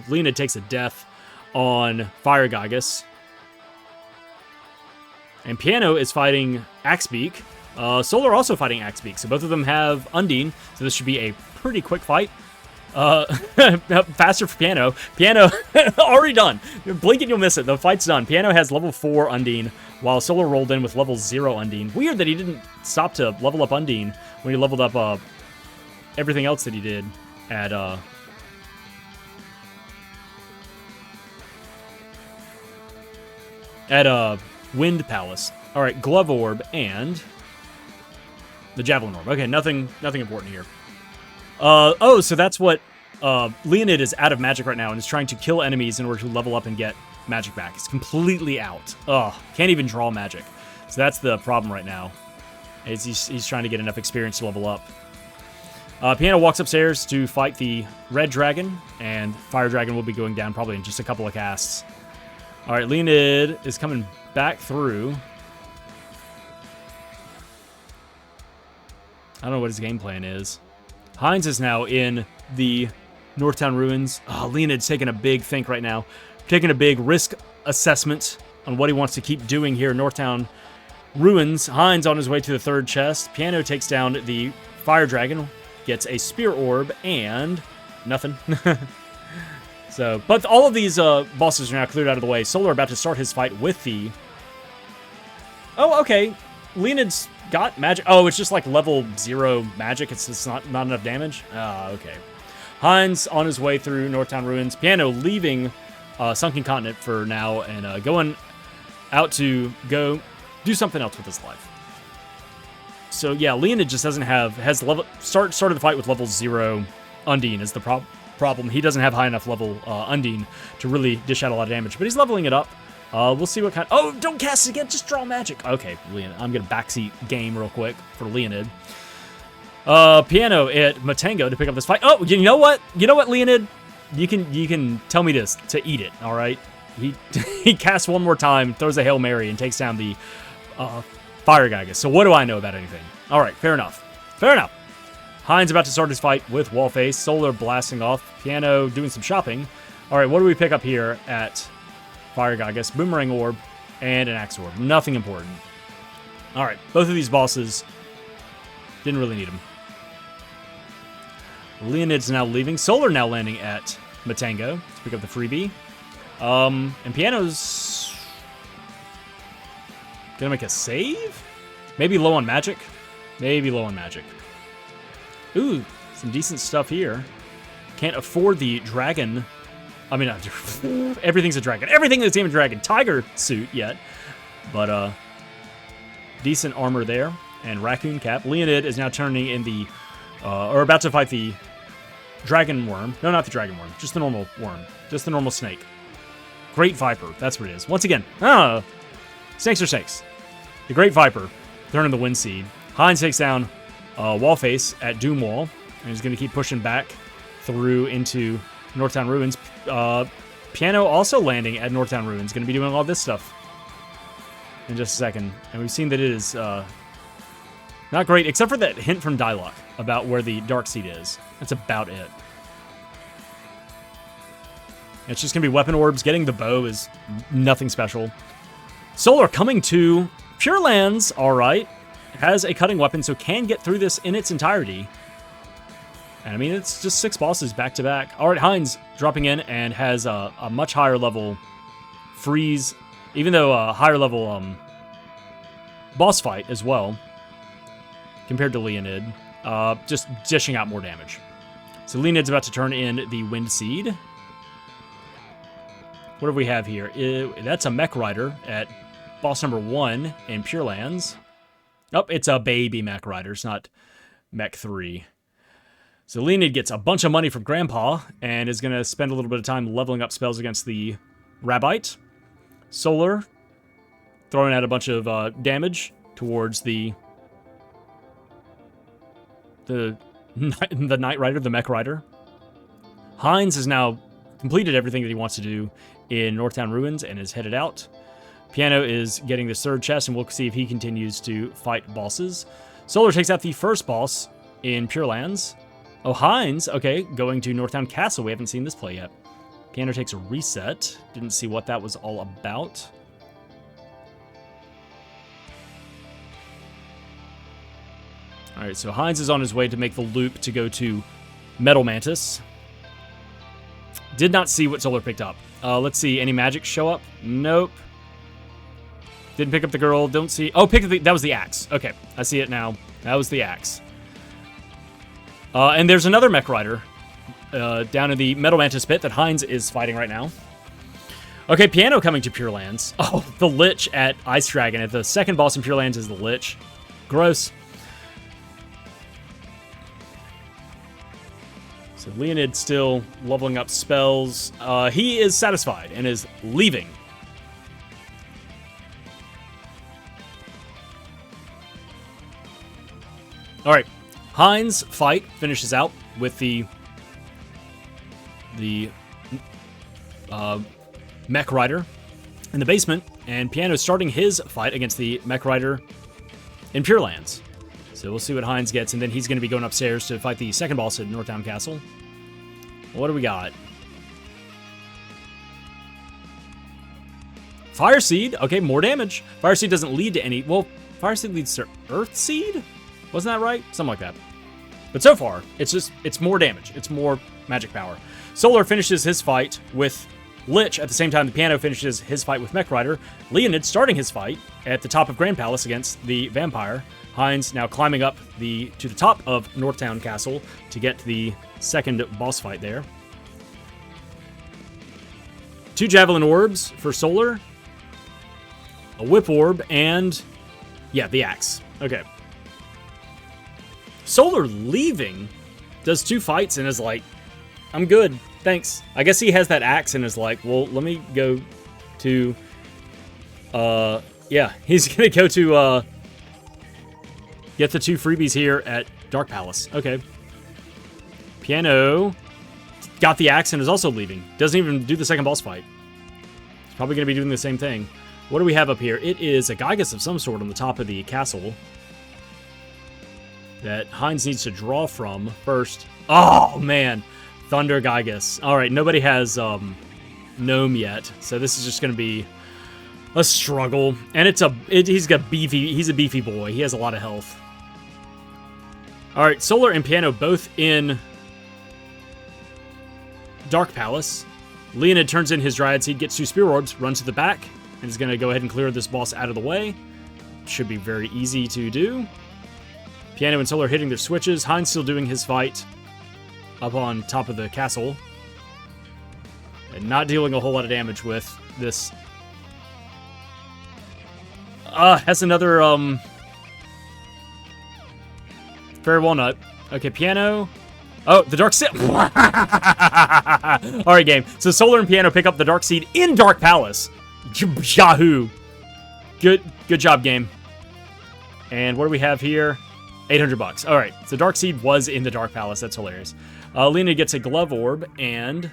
Leoned takes a death on Fire Gygus. And Piano is fighting Axebeak. Solar also fighting Axebeak. So both of them have Undine. So this should be a pretty quick fight. Faster for Piano. Piano, already done. Blink and you'll miss it. The fight's done. Piano has level 4 Undine, while Solar rolled in with level 0 Undine. Weird that he didn't stop to level up Undine when he leveled up everything else that he did at Wind Palace. All right, Glove Orb and the Javelin Orb. Okay, nothing important here. Oh, so that's what Leoned is out of magic right now and is trying to kill enemies in order to level up and get magic back. It's completely out. Can't even draw magic. So that's the problem right now. He's trying to get enough experience to level up. Piano walks upstairs to fight the Red Dragon, and Fire Dragon will be going down probably in just a couple of casts. All right, Leoned is coming back through. I don't know what his game plan is. Heinz is now in the Northtown Ruins. Leoned's taking a big think right now. Taking a big risk assessment on what he wants to keep doing here in Northtown Ruins. Heinz on his way to the 3rd chest. Piano takes down the Fire Dragon. Gets a Spear Orb and nothing. So, but all of these bosses are now cleared out of the way. Solar about to start his fight with the... Oh, okay. Leoned's got magic. Oh, it's just like level 0 magic. It's just not enough damage. Okay. Heinz on his way through Northtown Ruins. Piano leaving Sunken Continent for now and going out to go do something else with his life. So yeah, Leoned just doesn't have started the fight with level 0 Undine is the problem. He doesn't have high enough level Undine to really dish out a lot of damage, but he's leveling it up. We'll see what kind... Oh, don't cast it again. Just draw magic. Okay, Leoned. I'm going to backseat game real quick for Leoned. Piano at Matango to pick up this fight. Oh, you know what? You know what, Leoned? You can tell me this to eat it, all right? He casts one more time, throws a Hail Mary, and takes down the Fire Gygus. So what do I know about anything? All right, fair enough. Fair enough. Heinz about to start his fight with Wallface. Solar blasting off. Piano doing some shopping. All right, what do we pick up here at... Fire Gygus, Boomerang Orb, and an Axe Orb. Nothing important. Alright, both of these bosses didn't really need them. Leoned's now leaving. Solar now landing at Matango to pick up the freebie. And Piano's gonna make a save? Maybe low on magic? Maybe low on magic. Ooh, Some decent stuff here. Can't afford the dragon. I mean, everything's a dragon. Everything is even a dragon. Tiger suit yet. But, decent armor there. And raccoon cap. Leonid is now turning in the, or about to fight the dragon worm. No, not the dragon worm. Just the normal worm. Just the normal snake. Great Viper. That's what it is. Once again, snakes are snakes. The Great Viper. Turning the Wind Seed. Heinz takes down Wallface at Doomwall. And he's going to keep pushing back through into Northtown Ruins. Piano also landing at Northtown Ruins. Going to be doing all this stuff in just a second. And we've seen that it is not great, except for that hint from Dialogue about where the Dark Seed is. That's about it. It's just going to be weapon orbs. Getting the bow is nothing special. Solar coming to Pure Lands, all right. Has a cutting weapon, so can get through this in its entirety. And I mean, it's just 6 bosses back to back. All right, Heinz dropping in and has a much higher level freeze, even though a higher level boss fight as well compared to Leonid. Just dishing out more damage. So Leonid's about to turn in the Wind Seed. What do we have here? That's a Mech Rider at boss number 1 in Pure Lands. Oh, it's a baby Mech Rider. It's not Mech 3. So Leonid gets a bunch of money from Grandpa and is going to spend a little bit of time leveling up spells against the Rabbite. Solar throwing out a bunch of damage towards the Knight Rider, the Mech Rider. Heinz has now completed everything that he wants to do in Northtown Ruins and is headed out. Piano is getting the 3rd chest, and we'll see if he continues to fight bosses. Solar takes out the first boss in Pure Lands. Oh, Heinz, okay, going to Northtown Castle. We haven't seen this play yet. Piano takes a reset. Didn't see what that was all about. All right, so Heinz is on his way to make the loop to go to Metal Mantis. Did not see what Solar picked up. Let's see, any magic show up? Nope. Didn't pick up the girl, don't see... Oh, pick up that was the axe. Okay, I see it now. That was the axe. And there's another Mech Rider down in the Metal Mantis pit that Heinz is fighting right now. Okay, Piano coming to Pure Lands. Oh, the Lich at Ice Dragon. At the second boss in Pure Lands is the Lich. Gross. So Leonid still leveling up spells. He is satisfied and is leaving. All right, Heinz fight finishes out with the Mech Rider in the basement, and Piano starting his fight against the Mech Rider in Pure Lands. So we'll see what Heinz gets, and then he's going to be going upstairs to fight the second boss at Northtown Castle. What do we got? Fire Seed. Okay, more damage. Fire Seed doesn't lead to any... Well, Fire Seed leads to Earth Seed? Wasn't that right? Something like that. But so far, it's more damage. It's more magic power. Solar finishes his fight with Lich at the same time the Piano finishes his fight with Mech Rider. Leonid starting his fight at the top of Grand Palace against the Vampire. Heinz now climbing up to the top of Northtown Castle to get the second boss fight there. 2 Javelin Orbs for Solar. A Whip Orb and... yeah, the Axe. Okay. Solar leaving, does 2 fights and is like, I'm good, thanks. I guess he has that axe and is like, well, let me go to, yeah, he's gonna go to, get the 2 freebies here at Dark Palace. Okay. Piano got the axe and is also leaving. Doesn't even do the second boss fight. He's probably gonna be doing the same thing. What do we have up here? It is a Gygas of some sort on the top of the castle that Heinz needs to draw from first. Oh, man. Thunder Gygas. All right, nobody has Gnome yet, so this is just going to be a struggle. And he's a beefy boy. He has a lot of health. All right, Solar and Piano both in Dark Palace. Leonid turns in his Dryad Seed, gets 2 Spear Orbs, runs to the back, and is going to go ahead and clear this boss out of the way. Should be very easy to do. Piano and Solar hitting their switches. Heinz still doing his fight up on top of the castle. And not dealing a whole lot of damage with this. Has another, Fairy Walnut. Okay, Piano. Oh, the Dark Seed. Alright, game. So Solar and Piano pick up the Dark Seed in Dark Palace. Yahoo! Good job, game. And what do we have here? $800. Alright, so Dark Seed was in the Dark Palace. That's hilarious. Leoned gets a Glove Orb and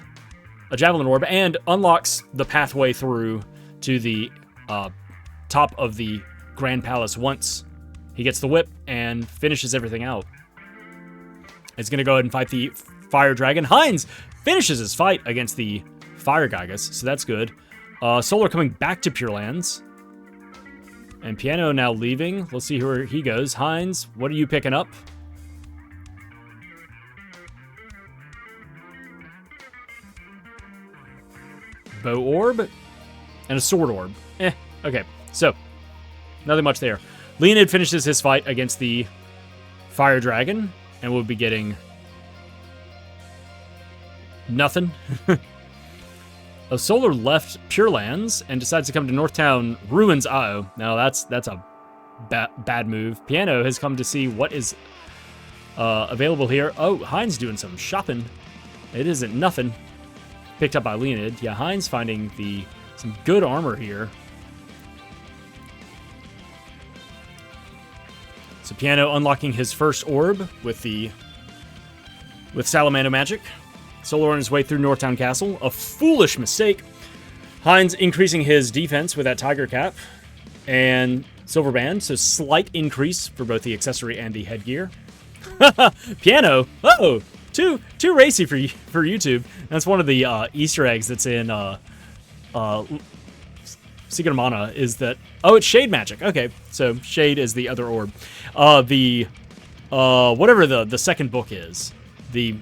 a Javelin Orb and unlocks the pathway through to the top of the Grand Palace once he gets the whip and finishes everything out. He's going to go ahead and fight the Fire Dragon. Heinz finishes his fight against the Fire Gygus, so that's good. Solar coming back to Pure Lands. And Piano now leaving. Let's see where he goes. Heinz, what are you picking up? Bow Orb and a Sword Orb. Okay, so nothing much there. Leoned finishes his fight against the Fire Dragon, and we'll be getting nothing. Solar left Pure Lands and decides to come to Northtown Ruins. Uh-oh. Now that's a bad move. Piano has come to see what is available here. Oh, Heinz doing some shopping. It isn't nothing. Picked up by Leoned. Yeah, Heinz finding some good armor here. So Piano unlocking his first orb with Salamander Magic. Solar on his way through Northtown Castle. A foolish mistake. Heinz increasing his defense with that Tiger Cap and Silver Band. So slight increase for both the accessory and the headgear. Piano. Uh-oh. Too racy for YouTube. That's one of the Easter eggs that's in Secret of Mana is that... Oh, it's Shade Magic. Okay, so Shade is the other orb. Whatever the second book is. The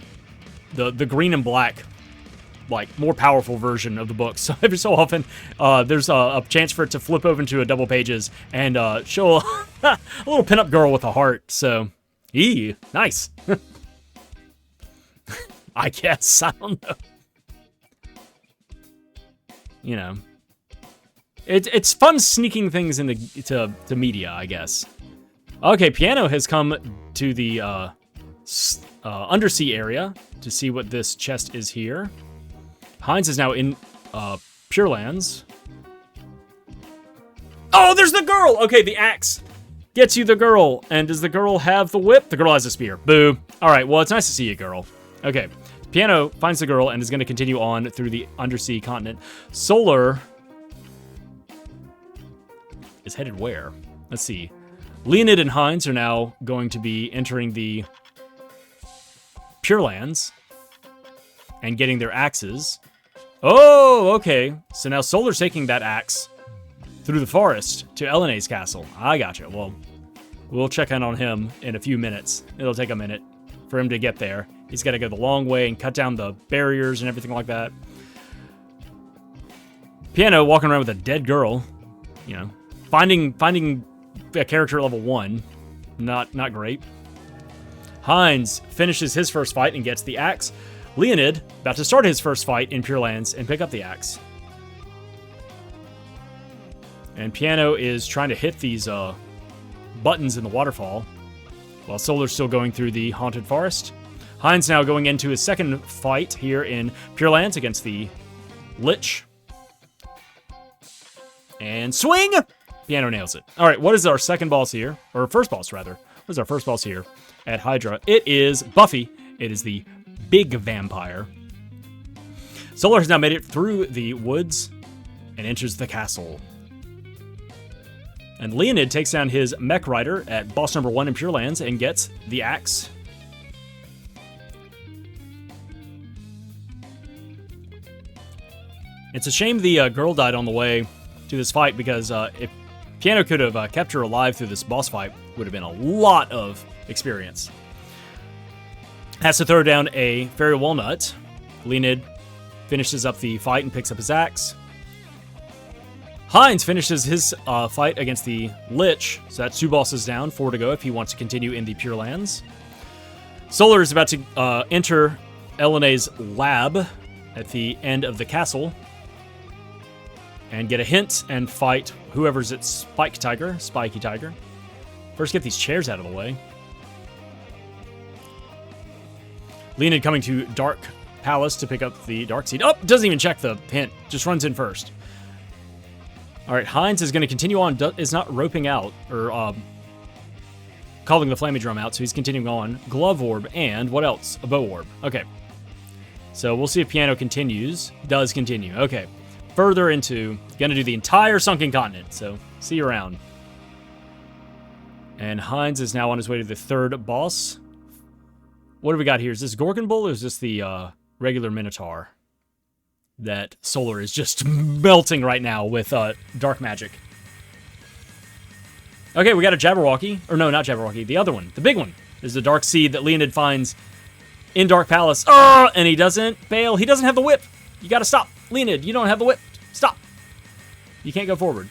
green and black, like, more powerful version of the book. So every so often, there's a chance for it to flip over into a double pages and show a little pinup girl with a heart. So, nice. I guess. I don't know. You know. It's fun sneaking things into media, I guess. Okay, Piano has come to the undersea area to see what this chest is here. Heinz is now in Pure Lands. Oh, there's the girl! Okay, the axe gets you the girl. And does the girl have the whip? The girl has a spear. Boo. Alright, well, it's nice to see you, girl. Okay, Piano finds the girl and is going to continue on through the undersea continent. Solar is headed where? Let's see. Leoned and Heinz are now going to be entering the Pure Lands and getting their axes. Oh, okay. So now Solar's taking that axe through the forest to Elenae's castle. I gotcha. Well, we'll check in on him in a few minutes. It'll take a minute for him to get there. He's got to go the long way and cut down the barriers and everything like that. Piano walking around with a dead girl. You know, finding a character at level 1. Not great. Heinz finishes his first fight and gets the axe. Leoned about to start his first fight in Pure Lands and pick up the axe. And Piano is trying to hit these buttons in the waterfall while Solar's still going through the Haunted Forest. Heinz now going into his second fight here in Pure Lands against the Lich. And swing! Piano nails it. All right, what is our second boss here? Or first boss, rather. What is our first boss here at Hydra? It is Buffy. It is the big vampire. Solar has now made it through the woods and enters the castle. And Leoned takes down his mech rider at boss number 1 in Pure Lands and gets the axe. It's a shame the girl died on the way to this fight because if Piano could have kept her alive through this boss fight, would have been a lot of experience. Has to throw down a Fairy Walnut. Leoned finishes up the fight and picks up his axe. Heinz finishes his fight against the Lich, so that's 2 bosses down, 4 to go if he wants to continue in the Pure Lands. Solar is about to enter LNA's lab at the end of the castle. And get a hint and fight whoever's at Spiky Tiger. First, get these chairs out of the way. Leoned coming to Dark Palace to pick up the Dark Seed. Oh, doesn't even check the hint. Just runs in first. All right, Heinz is going to continue on. Is not roping out or calling the Flammie Drum out, so he's continuing on. Glove Orb and what else? A Bow Orb. Okay. So we'll see if Piano continues. Does continue. Okay. Further into, gonna do the entire Sunken Continent, so see you around. And Heinz is now on his way to the third boss. What do we got here? Is this Gorgon Bull or is this the regular Minotaur that Solar is just melting right now with dark magic? Okay, we got a Jabberwocky. Or no, not Jabberwocky. The other one. The big one is the Dark Seed that Leoned finds in Dark Palace. Oh, and he doesn't fail. He doesn't have the whip. You gotta stop. Leoned, you don't have the whip. Stop. You can't go forward.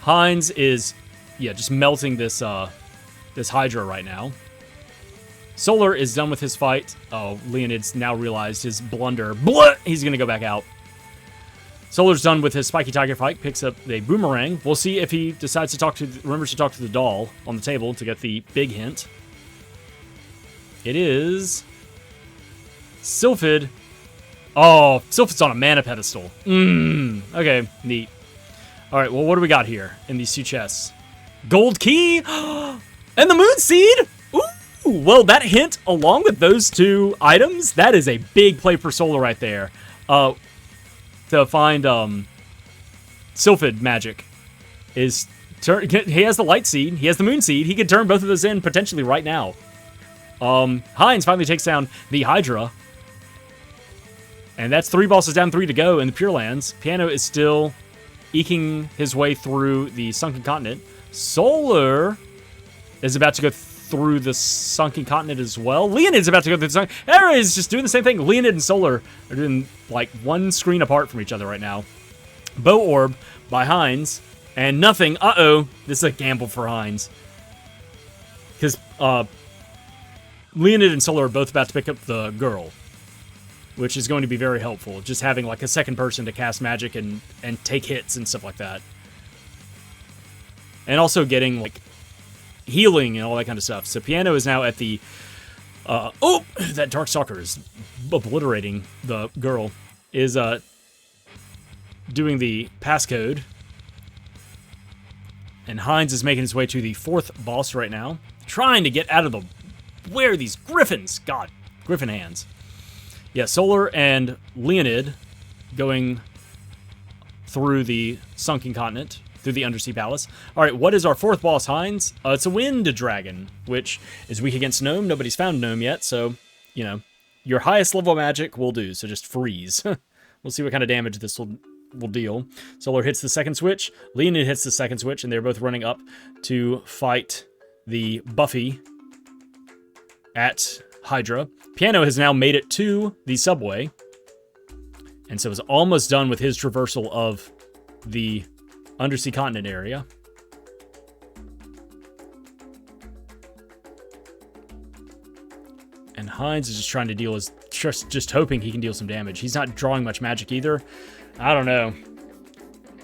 Heinz is, yeah, just melting this this Hydra right now. Solar is done with his fight. Oh, Leonid's now realized his blunder. Blah! He's gonna go back out. Solar's done with his Spiky Tiger fight. Picks up the Boomerang. We'll see if he decides to remembers to talk to the doll on the table to get the big hint. It is Sylphid. Oh, Sylphid's on a mana pedestal. Okay, neat. All right, well, what do we got here in these two chests? Gold Key and the Moon Seed. Ooh, well, that hint along with those two items, that is a big play for Solar right there. To find Sylphid magic is he has the Light Seed, he has the Moon Seed. He could turn both of those in potentially right now. Heinz finally takes down the Hydra. And that's 3 bosses down, 3 to go in the Pure Lands. Piano is still eking his way through the Sunken Continent. Solar is about to go through the Sunken Continent as well. Leoned is about to go through the Sunken... Everybody's just doing the same thing. Leoned and Solar are doing, like, one screen apart from each other right now. Bow Orb by Heinz. And nothing. Uh-oh. This is a gamble for Heinz. Because, Leoned and Solar are both about to pick up the girl, which is going to be very helpful. Just having like a second person to cast magic and take hits and stuff like that. And also getting like healing and all that kind of stuff. So Piano is now at the... oh! That Darkstalker is obliterating the girl. Is doing the passcode. And Heinz is making his way to the 4th boss right now. Trying to get out of the... Where are these griffins? God. Griffin hands. Yeah, Solar and Leoned going through the Sunken Continent, through the Undersea Palace. All right, what is our 4th boss, Heinz? It's a Wind Dragon, which is weak against Gnome. Nobody's found Gnome yet, so, you know, your highest level magic will do, so just freeze. We'll see what kind of damage this will deal. Solar hits the 2nd switch, Leoned hits the 2nd switch, and they're both running up to fight the Buffy at Hydra. Piano has now made it to the subway, and so is almost done with his traversal of the Undersea Continent area. And Heinz is just trying to deal his... Just hoping he can deal some damage. He's not drawing much magic either. I don't know.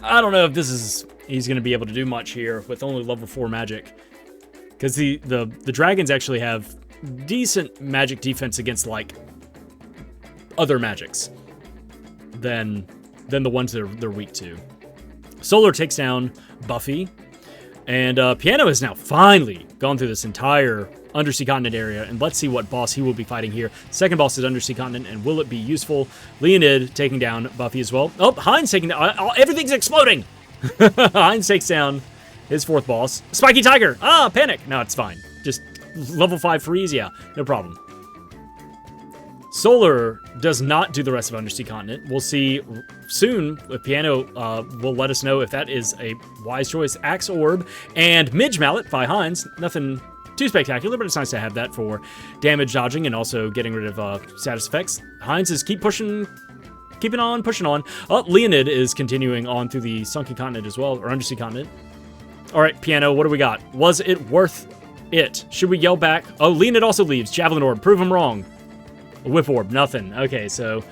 I don't know if this is... He's going to be able to do much here with only level 4 magic. Because the dragons actually have decent magic defense against, like, other magics than the ones they're weak to. Solar takes down Buffy, and Piano has now finally gone through this entire Undersea Continent area, and let's see what boss he will be fighting here. 2nd boss is Undersea Continent, and will it be useful? Leoned taking down Buffy as well. Oh, Heinz taking down... everything's exploding! Heinz takes down his 4th boss. Spiky Tiger! Ah, panic! No, it's fine. Just level 5 freeze? Yeah, no problem. Solar does not do the rest of Undersea Continent. We'll see soon if Piano will let us know if that is a wise choice. Axe Orb and Midge Mallet by Heinz. Nothing too spectacular, but it's nice to have that for damage dodging and also getting rid of status effects. Heinz is keeping on pushing on. Oh, Leoned is continuing on through the Sunken Continent as well, or Undersea Continent. All right, Piano, what do we got? Was it worth it? Should we yell back? Oh, Leoned also leaves. Javelin Orb, prove him wrong. A whip orb, nothing. Okay, so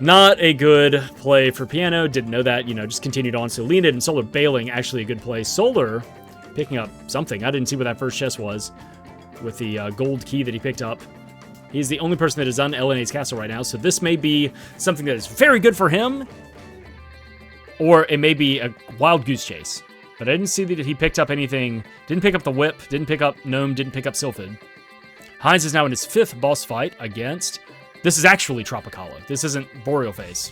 not a good play for Piano. Didn't know that, you know, just continued on. So Leoned and Solar bailing, actually a good play. Solar picking up something. I didn't see what that first chest was with the gold key that he picked up. He's the only person that is on LNA's castle right now, so this may be something that is very good for him, or it may be a wild goose chase. But I didn't see that he picked up anything. Didn't pick up the whip, didn't pick up Gnome, didn't pick up Sylphid. Heinz is now in his 5th boss fight against... This is actually Tropicola. This isn't Boreal Face.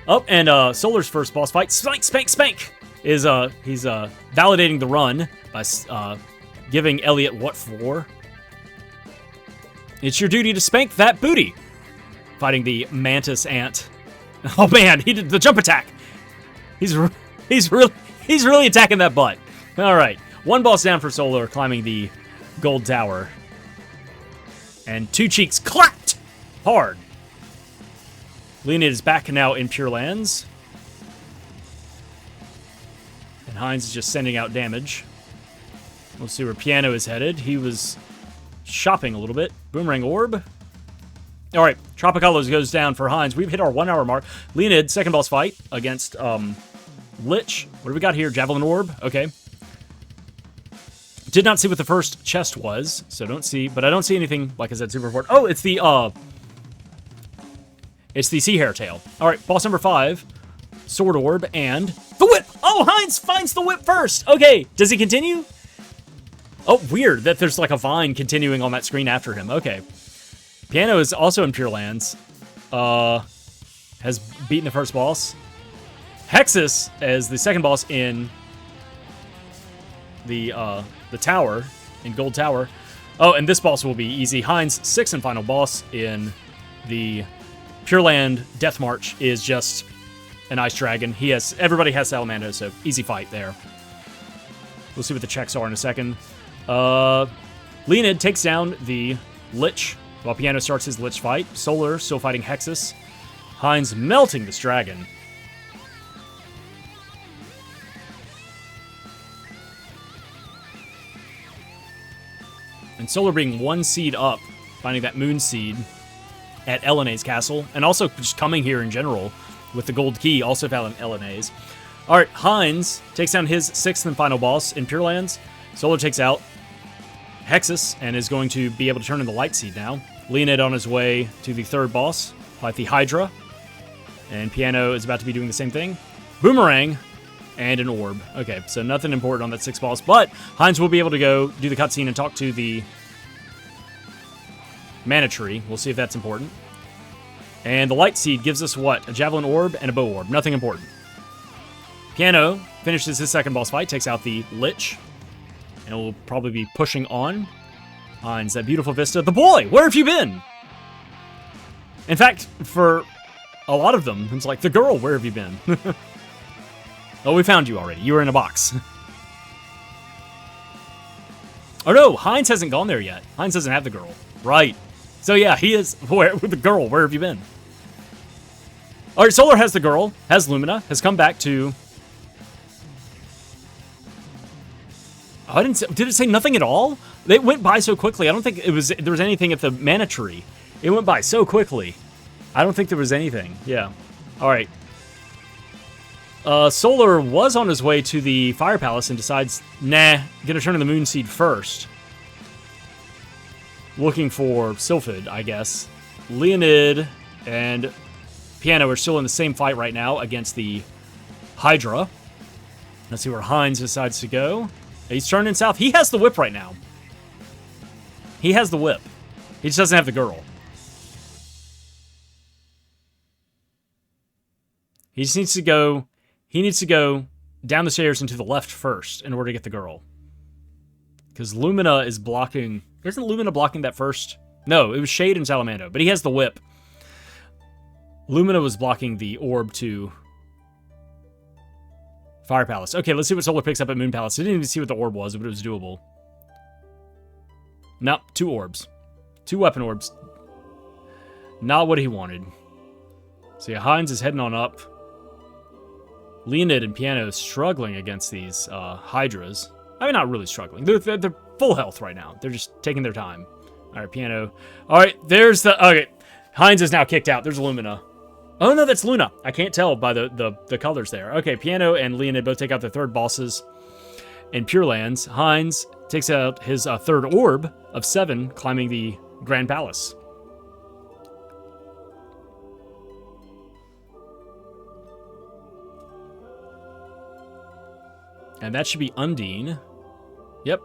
Oh, and Solar's first boss fight, Spank, Spank, Spank, is he's validating the run by giving Elliot what for. It's your duty to spank that booty. Fighting the Mantis Ant. Oh man, he did the jump attack. He's really attacking that butt. All right, 1 boss down for Solar, climbing the gold tower. And 2 cheeks clapped hard. Leoned is back now in Pure Lands. And Heinz is just sending out damage. We'll see where Piano is headed. He was shopping a little bit. Boomerang Orb. All right, Tropicolos goes down for Heinz. We've hit our 1 hour mark. Leoned, second boss fight against Lich. What do we got here? Javelin Orb. Okay. Did not see what the first chest was, so don't see. But I don't see anything, like I said, super important. Oh, it's the Sea Hare Tail. All right, boss number 5. Sword Orb and the Whip. Oh, Heinz finds the Whip first. Okay, does he continue? Oh, weird that there's like a vine continuing on that screen after him. Okay. Piano is also in Pure Lands. Has beaten the first boss. Hexus as the second boss in the tower, in Gold Tower. Oh, and this boss will be easy. Heinz, 6th and final boss in the Pure Land Death March is just an Ice Dragon. Everybody has Salamander, so easy fight there. We'll see what the checks are in a second. Leoned takes down the Lich while Piano starts his Lich fight. Solar still fighting Hexus. Heinz melting this dragon. And Solar being 1 seed up, finding that Moon Seed at LNA's castle, and also just coming here in general with the gold key, also found in LNA's. All right, Heinz takes down his 6th and final boss in Pure Lands. Solar takes out Hexus and is going to be able to turn in the Light Seed now. Leoned on his way to the 3rd boss, fight the Hydra. And Piano is about to be doing the same thing. Boomerang and an Orb. Okay, so nothing important on that 6th boss, but Heinz will be able to go do the cutscene and talk to the Mana Tree. We'll see if that's important. And the Light Seed gives us what? A Javelin Orb and a Bow Orb. Nothing important. Piano finishes his 2nd boss fight, takes out the Lich, and will probably be pushing on. Heinz, that beautiful vista. The boy! Where have you been? In fact, for a lot of them, it's like, the girl, where have you been? Oh, we found you already. You were in a box. Oh no, Heinz hasn't gone there yet. Heinz doesn't have the girl. Right. So yeah, he is. Where with the girl? Where have you been? All right, Solar has the girl, has Lumina, has come back to. Oh, I didn't. Did it say nothing at all? It went by so quickly. I don't think there was anything at the Mana Tree. It went by so quickly. I don't think there was anything. Yeah. All right. Solar was on his way to the Fire Palace and decides, nah, gonna turn in the Moon Seed first. Looking for Sylphid, I guess. Leoned and Piano are still in the same fight right now against the Hydra. Let's see where Heinz decides to go. He's turning south. He has the whip right now. He has the whip. He just doesn't have the girl. He just needs to go. He needs to go down the stairs and to the left first in order to get the girl. Because Lumina is blocking. Isn't Lumina blocking that first? No, it was Shade and Salamando, but he has the whip. Lumina was blocking the orb to Fire Palace. Okay, let's see what Solar picks up at Moon Palace. I didn't even see what the orb was, but it was doable. Nope, 2 orbs. 2 weapon orbs. Not what he wanted. So yeah, Heinz is heading on up. Leoned and Piano struggling against these Hydras. I mean, not really struggling. They're full health right now. They're just taking their time. All right, Piano. All right, there's the... Okay, Heinz is now kicked out. There's Lumina. Oh, no, that's Luna. I can't tell by the colors there. Okay, Piano and Leoned both take out their third bosses in Pure Lands. Heinz takes out his third orb of 7, climbing the Grand Palace. And that should be Undine. Yep.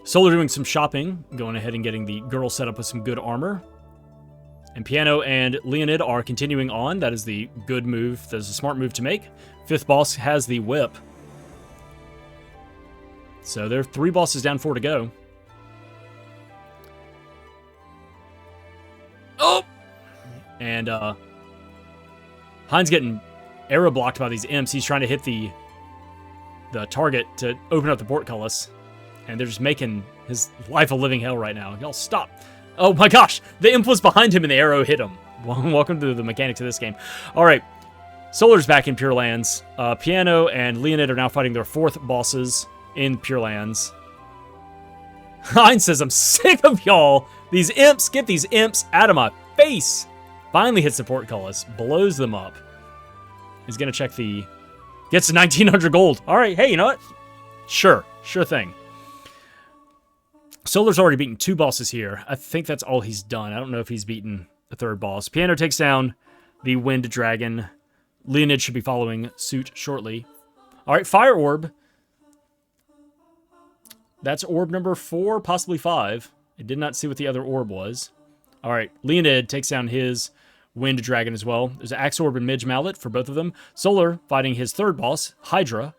Solar doing some shopping, going ahead and getting the girl set up with some good armor. And Piano and Leoned are continuing on. That is the good move. That is a smart move to make. 5th boss has the whip. So there are 3 bosses down, 4 to go. Oh! And Heinz getting arrow blocked by these imps. He's trying to hit the target to open up the portcullis. And they're just making his life a living hell right now. Y'all stop. Oh my gosh! The imp was behind him and the arrow hit him. Welcome to the mechanics of this game. Alright. Solar's back in Pure Lands. Piano and Leoned are now fighting their 4th bosses in Pure Lands. Heinz says, I'm sick of y'all. These imps, get these imps out of my face. Finally hits the portcullis. Blows them up. He's going to check the... Gets 1,900 gold. Alright, hey, you know what? Sure thing. Solar's already beaten 2 bosses here. I think that's all he's done. I don't know if he's beaten the 3rd boss. Piano takes down the Wind Dragon. Leoned should be following suit shortly. Alright, Fire Orb. That's orb number 4, possibly 5. I did not see what the other orb was. Alright, Leoned takes down his Wind Dragon as well. There's an Axe Orb and Midge Mallet for both of them. Solar fighting his 3rd boss, Hydra.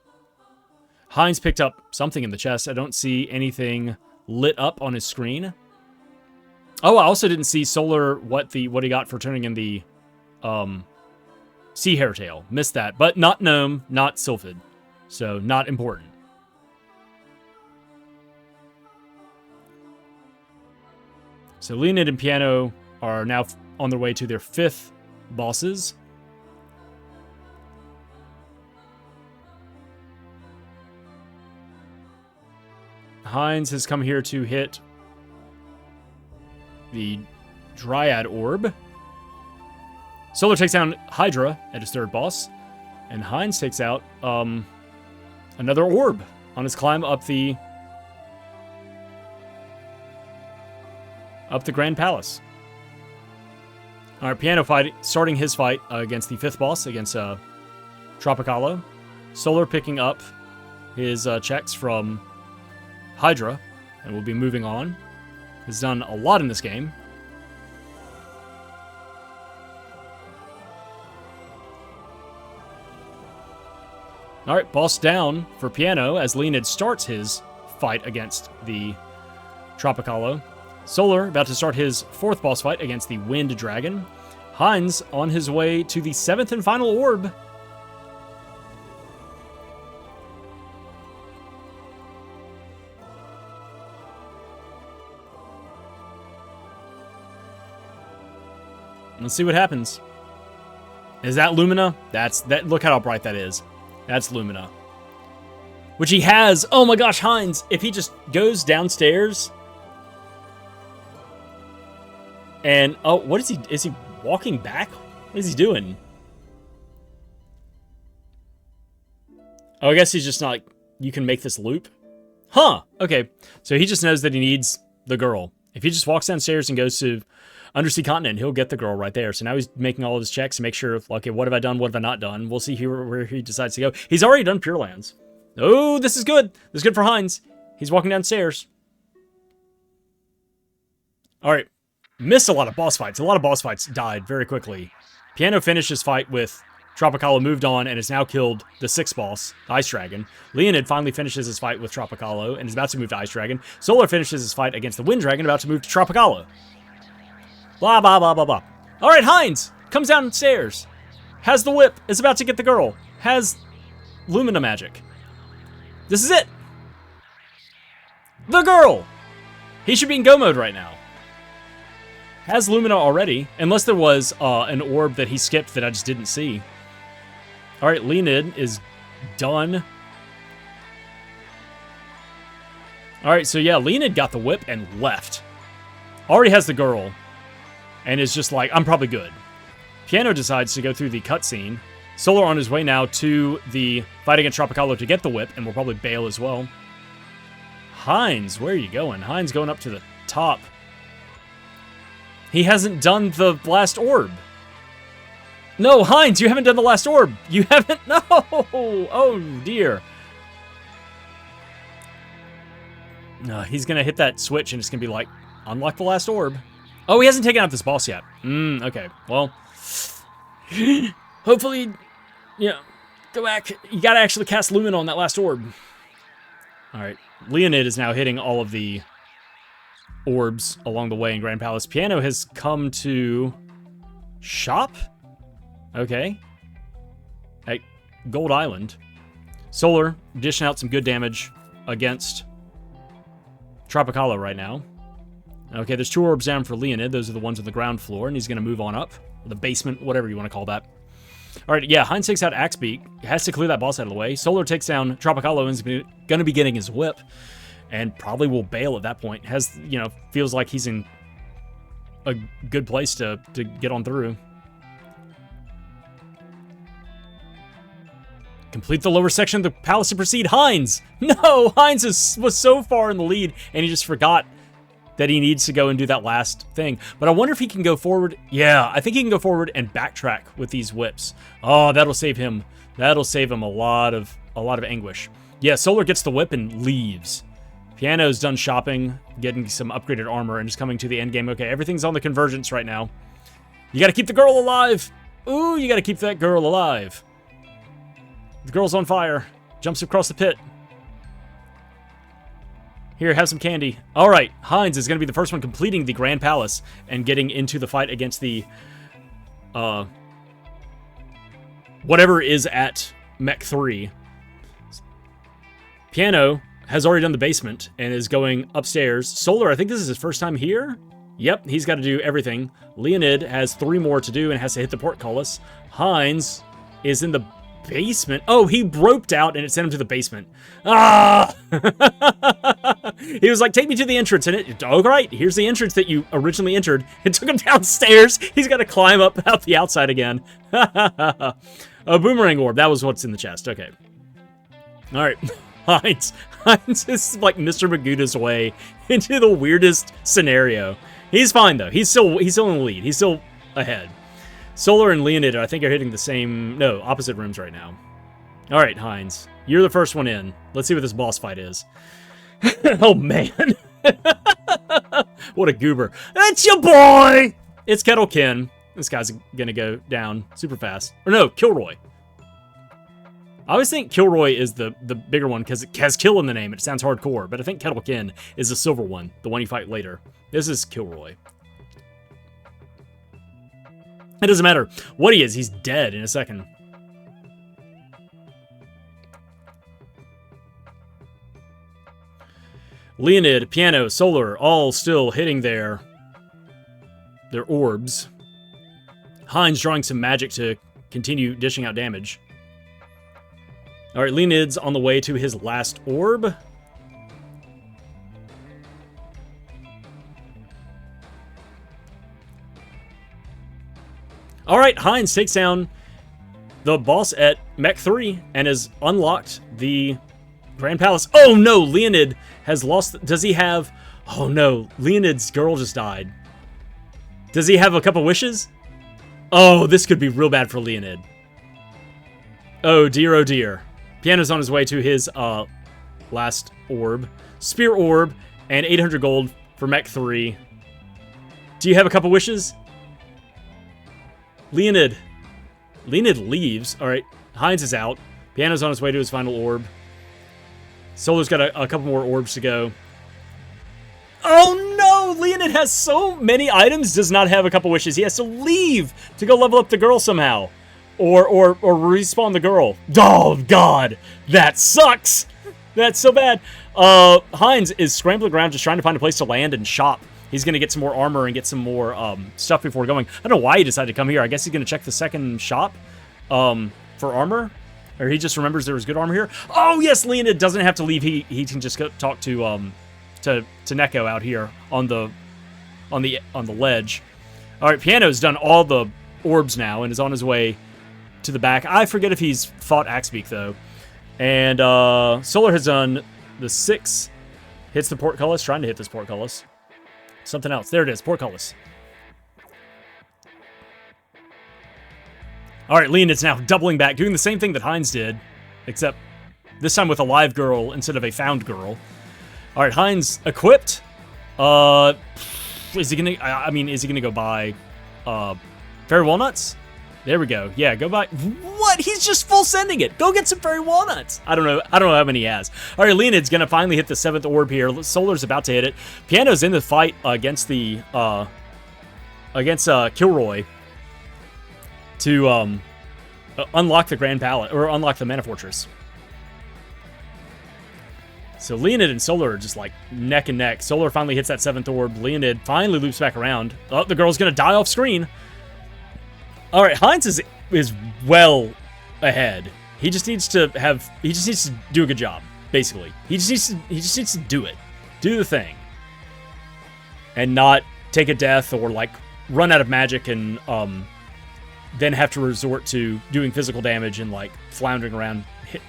Heinz picked up something in the chest. I don't see anything lit up on his screen. Oh, I also didn't see Solar what he got for turning in the Sea Hairtail. Missed that, but not Gnome, not Sylphid, so not important. So Leoned and Piano are now on their way to their 5th bosses. Heinz has come here to hit the Dryad Orb. Solar takes down Hydra at his 3rd boss. And Heinz takes out another orb on his climb up the Grand Palace. Alright, Piano starting his fight against the 5th boss, against Tropicalo. Solar picking up his checks from Hydra, and we'll be moving on. He's done a lot in this game. Alright, boss down for Piano as Leoned starts his fight against the Tropicalo. Solar about to start his 4th boss fight against the Wind Dragon. Heinz on his way to the 7th and final orb. Let's see what happens. Is that Lumina? Look how bright that is. That's Lumina. Which he has. Oh my gosh, Heinz, if he just goes downstairs and what is he? Is he walking back? What is he doing? Oh, I guess he's just not. You can make this loop. Huh. Okay. So he just knows that he needs the girl. If he just walks downstairs and goes to Undersea Continent, he'll get the girl right there. So now he's making all of his checks to make sure, okay, what have I done? What have I not done? We'll see here where he decides to go. He's already done Pure Lands. Oh, this is good. This is good for Heinz. He's walking downstairs. All right. Missed a lot of boss fights. A lot of boss fights died very quickly. Piano finished his fight with Tropicalo, moved on, and has now killed the 6th boss, Ice Dragon. Leoned finally finishes his fight with Tropicalo and is about to move to Ice Dragon. Solar finishes his fight against the Wind Dragon, about to move to Tropicalo. Blah, blah, blah, blah, blah. All right, Heinz comes downstairs. Has the whip. Is about to get the girl. Has Lumina magic. This is it. The girl. He should be in go mode right now. Has Lumina already, unless there was an orb that he skipped that I just didn't see. All right, Leoned is done. All right, so yeah, Leoned got the whip and left. Already has the girl, and is just like, I'm probably good. Piano decides to go through the cutscene. Solar on his way now to the fight against Tropicalo to get the whip, and will probably bail as well. Heinz, where are you going? Heinz going up to the top. He hasn't done the last orb. No, Heinz, you haven't done the last orb. You haven't. No. Oh, dear. No, he's going to hit that switch, and it's going to be like, unlock the last orb. Oh, he hasn't taken out this boss yet. Okay. Well, hopefully, yeah, go back. You got to actually cast Lumen on that last orb. All right. Leoned is now hitting all of the orbs along the way in Grand Palace. Piano has come to shop. Okay. At Gold Island. Solar dishing out some good damage against Tropicalo right now. Okay, there's 2 orbs down for Leoned. Those are the ones on the ground floor, and he's going to move on up. Or the basement, whatever you want to call that. All right, yeah, Heinz takes out Axebeak. Has to clear that boss out of the way. Solar takes down Tropicalo and is going to be getting his whip. And probably will bail at that point. Has, you know, feels like he's in a good place to get on through. Complete the lower section of the palace to proceed. Heinz! No! Heinz was so far in the lead, and he just forgot that he needs to go and do that last thing. But I wonder if he can go forward. Yeah, I think he can go forward and backtrack with these whips. Oh, that'll save him. That'll save him a lot of anguish. Yeah, Solar gets the whip and leaves. Piano's done shopping, getting some upgraded armor, and just coming to the end game. Okay, everything's on the convergence right now. You gotta keep the girl alive! Ooh, you gotta keep that girl alive. The girl's on fire. Jumps across the pit. Here, have some candy. All right, Heinz is going to be the first one completing the Grand Palace and getting into the fight against the, whatever is at Mech 3. Piano has already done the basement and is going upstairs. Solar, I think this is his first time here. Yep, he's got to do everything. Leoned has 3 more to do and has to hit the portcullis. Heinz is in the basement. Oh, he roped out and it sent him to the basement. Ah! He was like, take me to the entrance. And it, oh, right, here's the entrance that you originally entered. It took him downstairs. He's got to climb up out the outside again. A boomerang orb. That was what's in the chest. Okay. All right. Heinz is like Mr. Magooda's way into the weirdest scenario. He's fine, though. He's still in the lead. He's still ahead. Solar and Leoned, I think, are hitting the same... No, opposite rooms right now. All right, Heinz. You're the first one in. Let's see what this boss fight is. Oh, man. What a goober. It's your boy! It's Kettlekin. This guy's going to go down super fast. Or no, Kilroy. I always think Kilroy is the bigger one because it has kill in the name. It sounds hardcore, but I think Kettlekin is the silver one, the one you fight later. This is Kilroy. It doesn't matter what he is. He's dead in a second. Leoned, Piano, Solar, all still hitting their orbs. Heinz drawing some magic to continue dishing out damage. All right, Leonid's on the way to his last orb. All right, Heinz takes down the boss at Mech 3 and has unlocked the Grand Palace. Oh no, Leoned has lost. Does he have... Oh no, Leonid's girl just died. Does he have a couple wishes? Oh, this could be real bad for Leoned. Oh dear, oh dear. Piano's on his way to his last orb. Spear orb and 800 gold for Mech 3. Do you have a couple wishes? Leoned leaves. All right, Heinz is out. Piano's on his way to his final orb. Solar's got a couple more orbs to go. Oh no! Leoned has so many items, does not have a couple wishes. He has to leave to go level up the girl somehow. Or respawn the girl. Oh, God. That sucks. That's so bad. Heinz is scrambling around just trying to find a place to land and shop. He's going to get some more armor and get some more stuff before going. I don't know why he decided to come here. I guess he's going to check the second shop for armor. Or he just remembers there was good armor here. Oh, yes, Leoned doesn't have to leave. He can just go talk to to Neko out here on the ledge. All right, Piano's done all the orbs now and is on his way to the back. I forget if he's fought Axebeak though. And Solar has done the 6, hits the portcullis, trying to hit this portcullis. Something else. There it is, portcullis. All right, Leoned's now doubling back, doing the same thing that Heinz did, except this time with a live girl instead of a found girl. All right, Heinz equipped. Is he gonna? I mean, is he gonna go buy fairy walnuts? There we go. Yeah, go buy. What? He's just full sending it. Go get some fairy walnuts. I don't know how many he has. All right, Leoned's gonna finally hit the 7th orb here. Solar's about to hit it. Piano's in the fight against the Kilroy to unlock the Grand Palace or unlock the Mana Fortress. So Leoned and Solar are just like neck and neck. Solar finally hits that 7th orb. Leoned finally loops back around. Oh, the girl's gonna die off screen. All right, Heinz is well ahead. He just needs to do a good job, basically. He just needs to do it. Do the thing. And not take a death or like run out of magic and then have to resort to doing physical damage and like floundering around,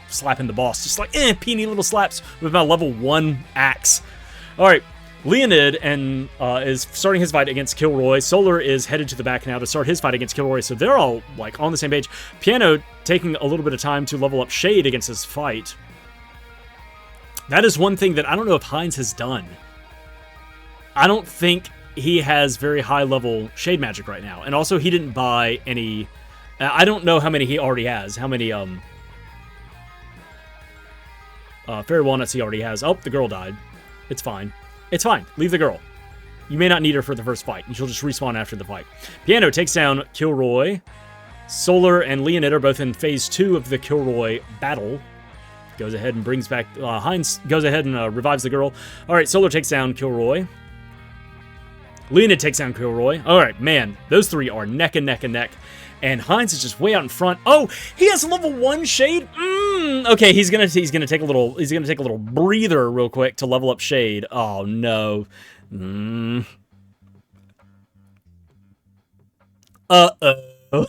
slapping the boss. Just like, peeny little slaps with my level 1 axe. All right, Leoned and is starting his fight against Kilroy. Solar is headed to the back now to start his fight against Kilroy, so they're all like on the same page. Piano taking a little bit of time to level up Shade against this fight. That is one thing that I don't know if Heinz has done. I don't think he has very high level Shade magic right now, and also he didn't buy any. I don't know how many he already has. How many fairy walnuts he already has. Oh, the girl died. It's fine. It's fine. Leave the girl. You may not need her for the first fight. She'll just respawn after the fight. Piano takes down Kilroy. Solar and Leoned are both in phase 2 of the Kilroy battle. Goes ahead and brings back... Heinz goes ahead and revives the girl. All right, Solar takes down Kilroy. Leoned takes down Kilroy. All right, man. Those three are neck and neck and neck. And Heinz is just way out in front. Oh, he has level 1 Shade. Okay, he's gonna take a little breather real quick to level up Shade. Oh no. Uh-oh.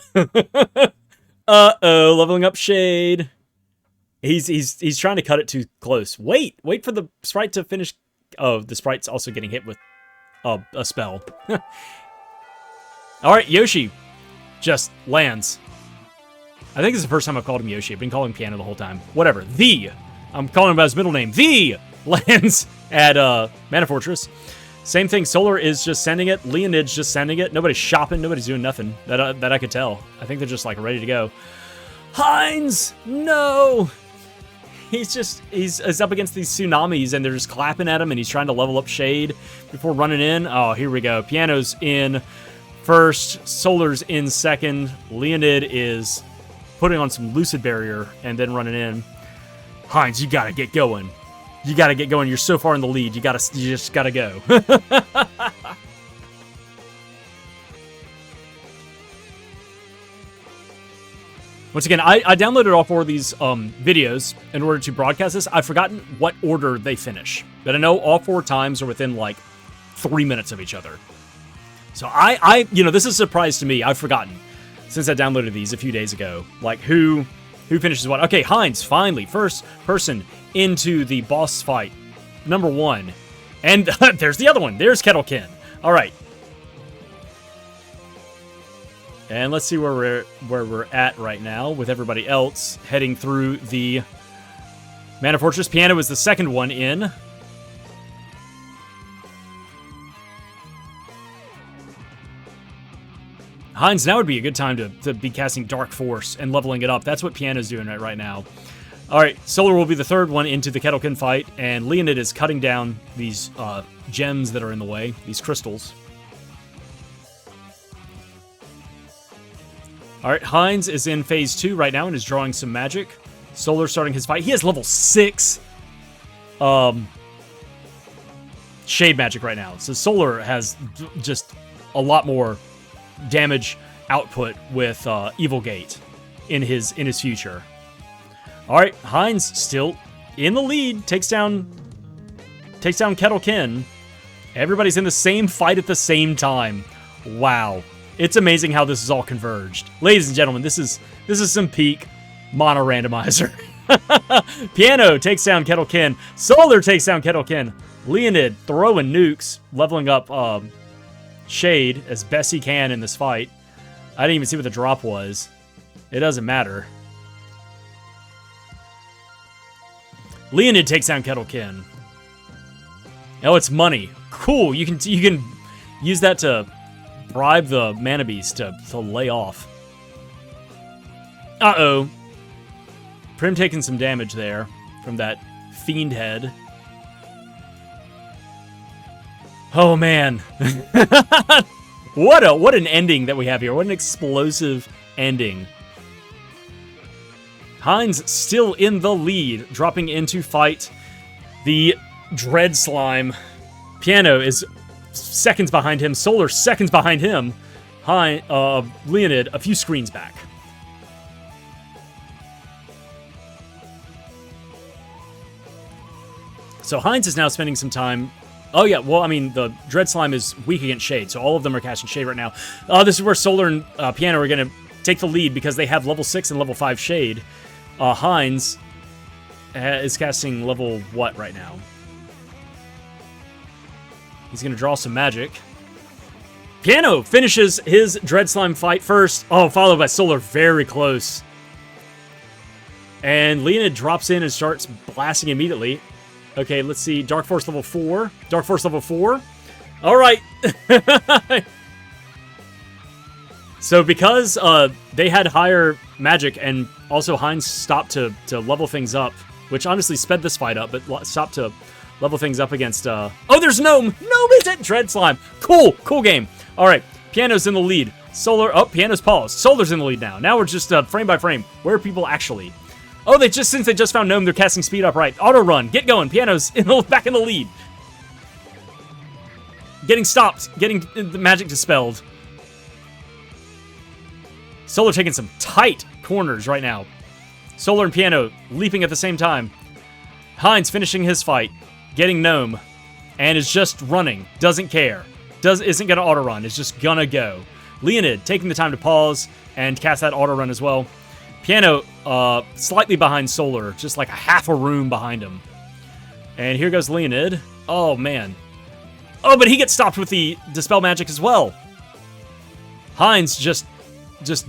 Uh-oh, leveling up Shade. He's trying to cut it too close. Wait for the Sprite to finish. Oh, the Sprite's also getting hit with a spell. All right, Yoshi just lands. I think this is the first time I've called him Yoshi. I've been calling him Piano the whole time. Whatever. I'm calling him by his middle name. Lands at Mana Fortress. Same thing. Solar is just sending it. Leoned's just sending it. Nobody's shopping. Nobody's doing nothing. That I could tell. I think they're just like ready to go. Heinz! No! He's up against these tsunamis and they're just clapping at him and he's trying to level up Shade before running in. Oh, here we go. Piano's in first. Solar's in second. Leoned is putting on some Lucid Barrier and then running in. Heinz, you gotta get going. You gotta get going. You're so far in the lead. You just gotta go. Once again, I downloaded all 4 of these videos in order to broadcast this. I've forgotten what order they finish, but I know all 4 times are within like 3 minutes of each other. So this is a surprise to me. I've forgotten since I downloaded these a few days ago, like who finishes what. Okay, Heinz finally first person into the boss fight, number 1, and there's the other one. There's Kettlekin. All right. And let's see where we're at right now with everybody else heading through the Mana Fortress. Piano is the second one in. Heinz, now would be a good time to be casting Dark Force and leveling it up. That's what Piano's doing right now. All right, Solar will be the third one into the Kettlekin fight, and Leoned is cutting down these gems that are in the way, these crystals. All right, Heinz is in phase 2 right now and is drawing some magic. Solar starting his fight. He has level 6 Shade magic right now. So Solar has just a lot more damage output with Evil Gate in his future. All right, Heinz still in the lead. Takes down takes down Kettlekin. Everybody's in the same fight at the same time. Wow. It's amazing how this is all converged. Ladies and gentlemen, this is some peak mono randomizer. Piano takes down Kettlekin. Solar takes down Kettlekin. Leoned throwing nukes, leveling up Shade as best he can in this fight. I didn't even see what the drop was. It doesn't matter. Leoned takes down Kettlekin. Oh, it's money. Cool. You can use that to bribe the mana beast to lay off. Uh-oh. Prim taking some damage there from that fiend head. Oh man. What an ending that we have here. What an explosive ending. Heinz still in the lead, dropping in to fight the Dread Slime. Piano is seconds behind him. Solar seconds behind him. Leoned a few screens back. So Heinz is now spending some time. Oh yeah, well, I mean, the Dread Slime is weak against Shade, so all of them are casting Shade right now. This is where Solar and Piano are going to take the lead because they have level 6 and level 5 Shade. Heinz is casting level what right now? He's going to draw some magic. Piano finishes his Dread Slime fight first. Oh, followed by Solar very close. And Leoned drops in and starts blasting immediately. Okay, let's see. Dark Force level 4. Dark Force level 4. All right. So because they had higher magic and also Heinz stopped to level things up, which honestly sped this fight up, but stopped to level things up against... Oh, there's Gnome! Gnome is at Dread Slime! Cool! Cool game. All right, Piano's in the lead. Solar... Oh, Piano's paused. Solar's in the lead now. Now we're just frame by frame. Where are people actually... Oh, since they just found Gnome, they're casting speed up right. Auto run. Get going. Piano's back in the lead. Getting stopped. Getting the magic dispelled. Solar taking some tight corners right now. Solar and Piano leaping at the same time. Heinz finishing his fight. Getting Gnome. And is just running. Doesn't care. Isn't going to auto run. Is just going to go. Leoned taking the time to pause and cast that auto run as well. Piano, slightly behind Solar, just like a half a room behind him. And here goes Leoned. Oh, man. Oh, but he gets stopped with the Dispel Magic as well. Heinz just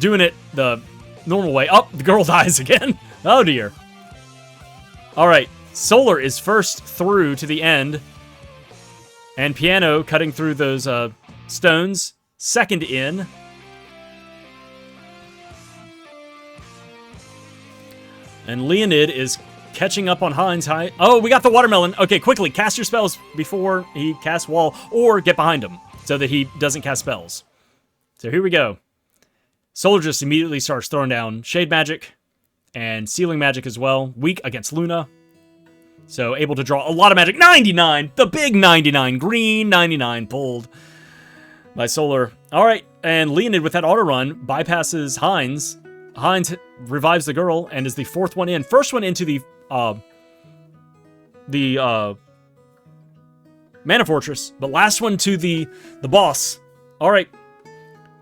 doing it the normal way. Oh, the girl dies again. Oh, dear. All right. Solar is first through to the end. And Piano cutting through those stones. Second in. And Leoned is catching up on Heinz. Oh, we got the watermelon. Okay, quickly, cast your spells before he casts wall, or get behind him so that he doesn't cast spells. So here we go. Solar just immediately starts throwing down Shade Magic and Sealing Magic as well. Weak against Luna. So able to draw a lot of magic. 99! The big 99. Green 99 pulled by Solar. All right, and Leoned with that auto run bypasses Heinz. Heinz revives the girl and is the fourth one in. First one into the Mana Fortress, but last one to the boss. All right.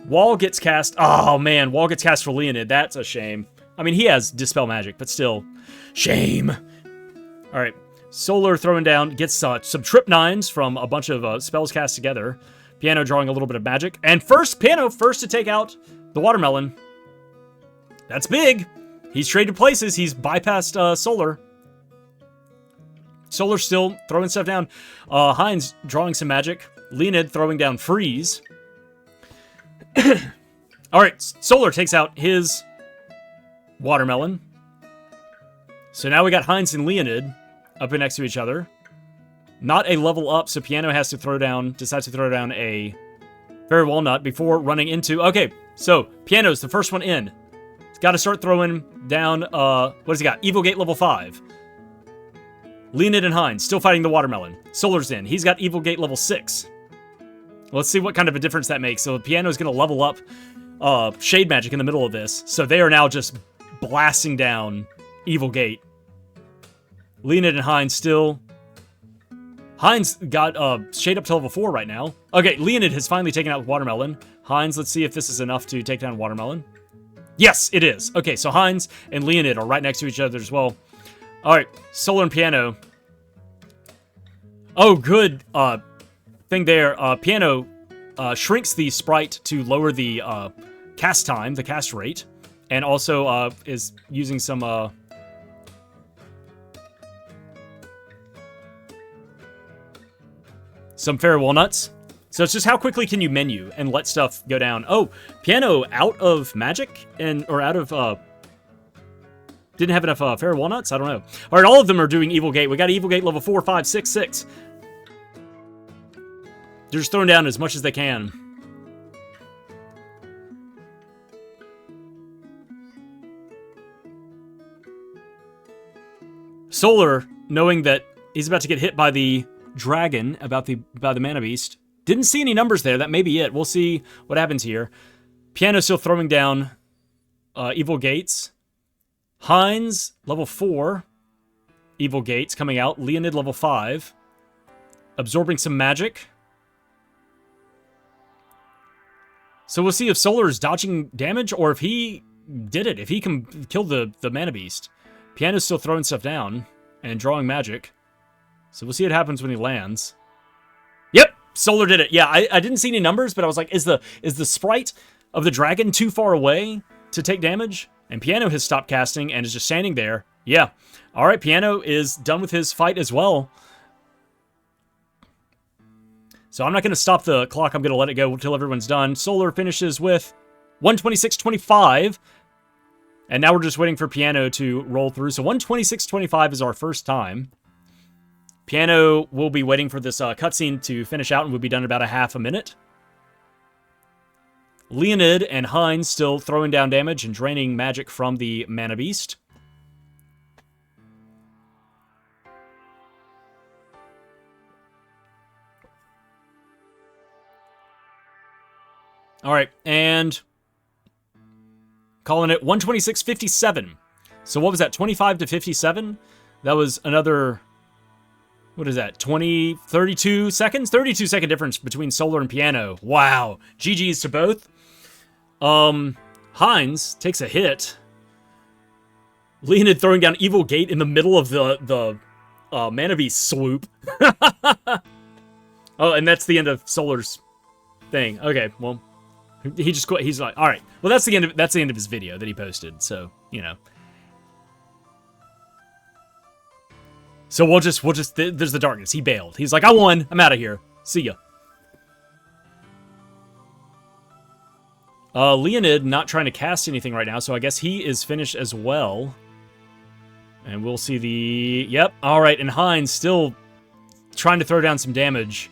Wall gets cast. Oh, man. Wall gets cast for Leoned. That's a shame. I mean, he has Dispel Magic, but still. Shame. All right. Solar throwing down. Gets some Trip 9s from a bunch of spells cast together. Piano drawing a little bit of magic. And Piano first to take out the watermelon. That's big. He's traded places. He's bypassed Solar. Solar still throwing stuff down. Heinz drawing some magic. Leoned throwing down Freeze. All right, Solar takes out his watermelon. So now we got Heinz and Leoned up next to each other. Not a level up, so Piano has to decides to throw down a Fairy Walnut before running into... Okay, so Piano's the first one in. He's got to start throwing down, what does he got? Evil Gate level 5. Leoned and Heinz still fighting the watermelon. Solar's in. He's got Evil Gate level 6. Let's see what kind of a difference that makes. So Piano's going to level up Shade Magic in the middle of this. So they are now just blasting down Evil Gate. Leoned and Heinz still Heinz got Shade up to level 4 right now. Okay, Leoned has finally taken out Watermelon. Heinz, let's see if this is enough to take down Watermelon. Yes, it is. Okay, so Heinz and Leoned are right next to each other as well. All right, Solar and Piano. Oh, good thing there. Piano shrinks the sprite to lower the cast time, the cast rate, and also is using some fairy walnuts. So it's just how quickly can you menu and let stuff go down. Oh, Piano out of magic or out of didn't have enough fairy walnuts. I don't know. All right, all of them are doing Evil Gate. We got Evil Gate level 4, 5, 6, 6. They're just throwing down as much as they can. Solar, knowing that he's about to get hit by the dragon, by the mana beast, didn't see any numbers there. That may be it. We'll see what happens here. Piano still throwing down Evil Gates. Heinz, level 4. Evil Gates coming out. Leoned, level 5. Absorbing some magic. So we'll see if Solar is dodging damage or if he did it. If he can kill the mana beast. Piano's still throwing stuff down and drawing magic. So we'll see what happens when he lands. Yep, Solar did it. Yeah, I didn't see any numbers, but I was like, is the sprite of the dragon too far away to take damage? And Piano has stopped casting and is just standing there. Yeah. All right, Piano is done with his fight as well. So I'm not going to stop the clock. I'm going to let it go until everyone's done. Solar finishes with 126.25. And now we're just waiting for Piano to roll through. So 126.25 is our first time. Piano will be waiting for this cutscene to finish out and we'll be done in about a half a minute. Leoned and Heinz still throwing down damage and draining magic from the Mana Beast. All right, and calling it 126.57. So what was that, 25 to 57? That was another, what is that, 32 seconds? 32 second difference between Solar and Piano. Wow, GG's to both. Heinz takes a hit. Leoned throwing down Evil Gate in the middle of the Mana Beast swoop. Oh, and that's the end of Solar's thing. Okay, well, he just quit. He's like, all right. Well, that's the end of his video that he posted. So, you know. So we'll just there's the darkness. He bailed. He's like, I won. I'm out of here. See ya. Leoned not trying to cast anything right now, so I guess he is finished as well. And we'll see the... Yep, all right, and Heinz still trying to throw down some damage.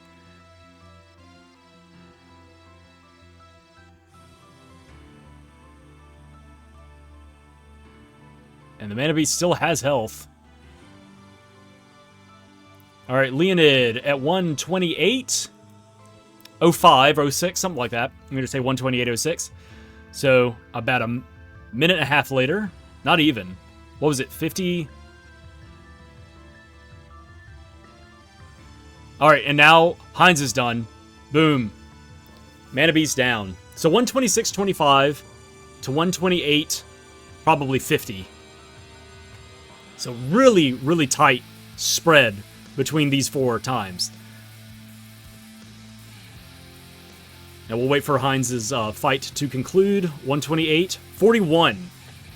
And the Mana Beast still has health. All right, Leoned at 128. 05, 06, something like that. I'm going to say 128.06. So about a minute and a half later, not even. What was it, 50? All right, and now Heinz is done. Boom. Mana Beast down. So 126.25 to 128, probably 50. So really, really tight spread between these four times. Now we'll wait for Heinz's fight to conclude. 128.41.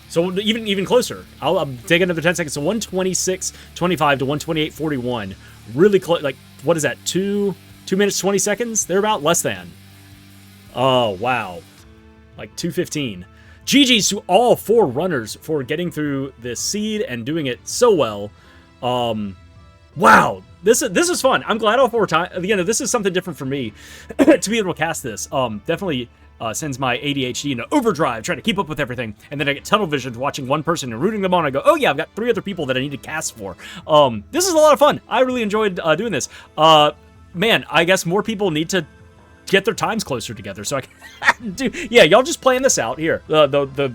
So even closer. I'll take another 10 seconds. So 126.25 to 128.41. Really close. Like, what is that? 2 minutes, 20 seconds? They're about less than. Oh, wow. Like 2:15. GG's to all four runners for getting through this seed and doing it so well. Wow. This is fun. I'm glad all four times. Again, this is something different for me to be able to cast this. Definitely sends my ADHD into overdrive, trying to keep up with everything. And then I get tunnel vision watching one person and rooting them on. I go, oh yeah, I've got 3 other people that I need to cast for. This is a lot of fun. I really enjoyed doing this. Man, I guess more people need to get their times closer together so I can do. Yeah, y'all just playing this out here. The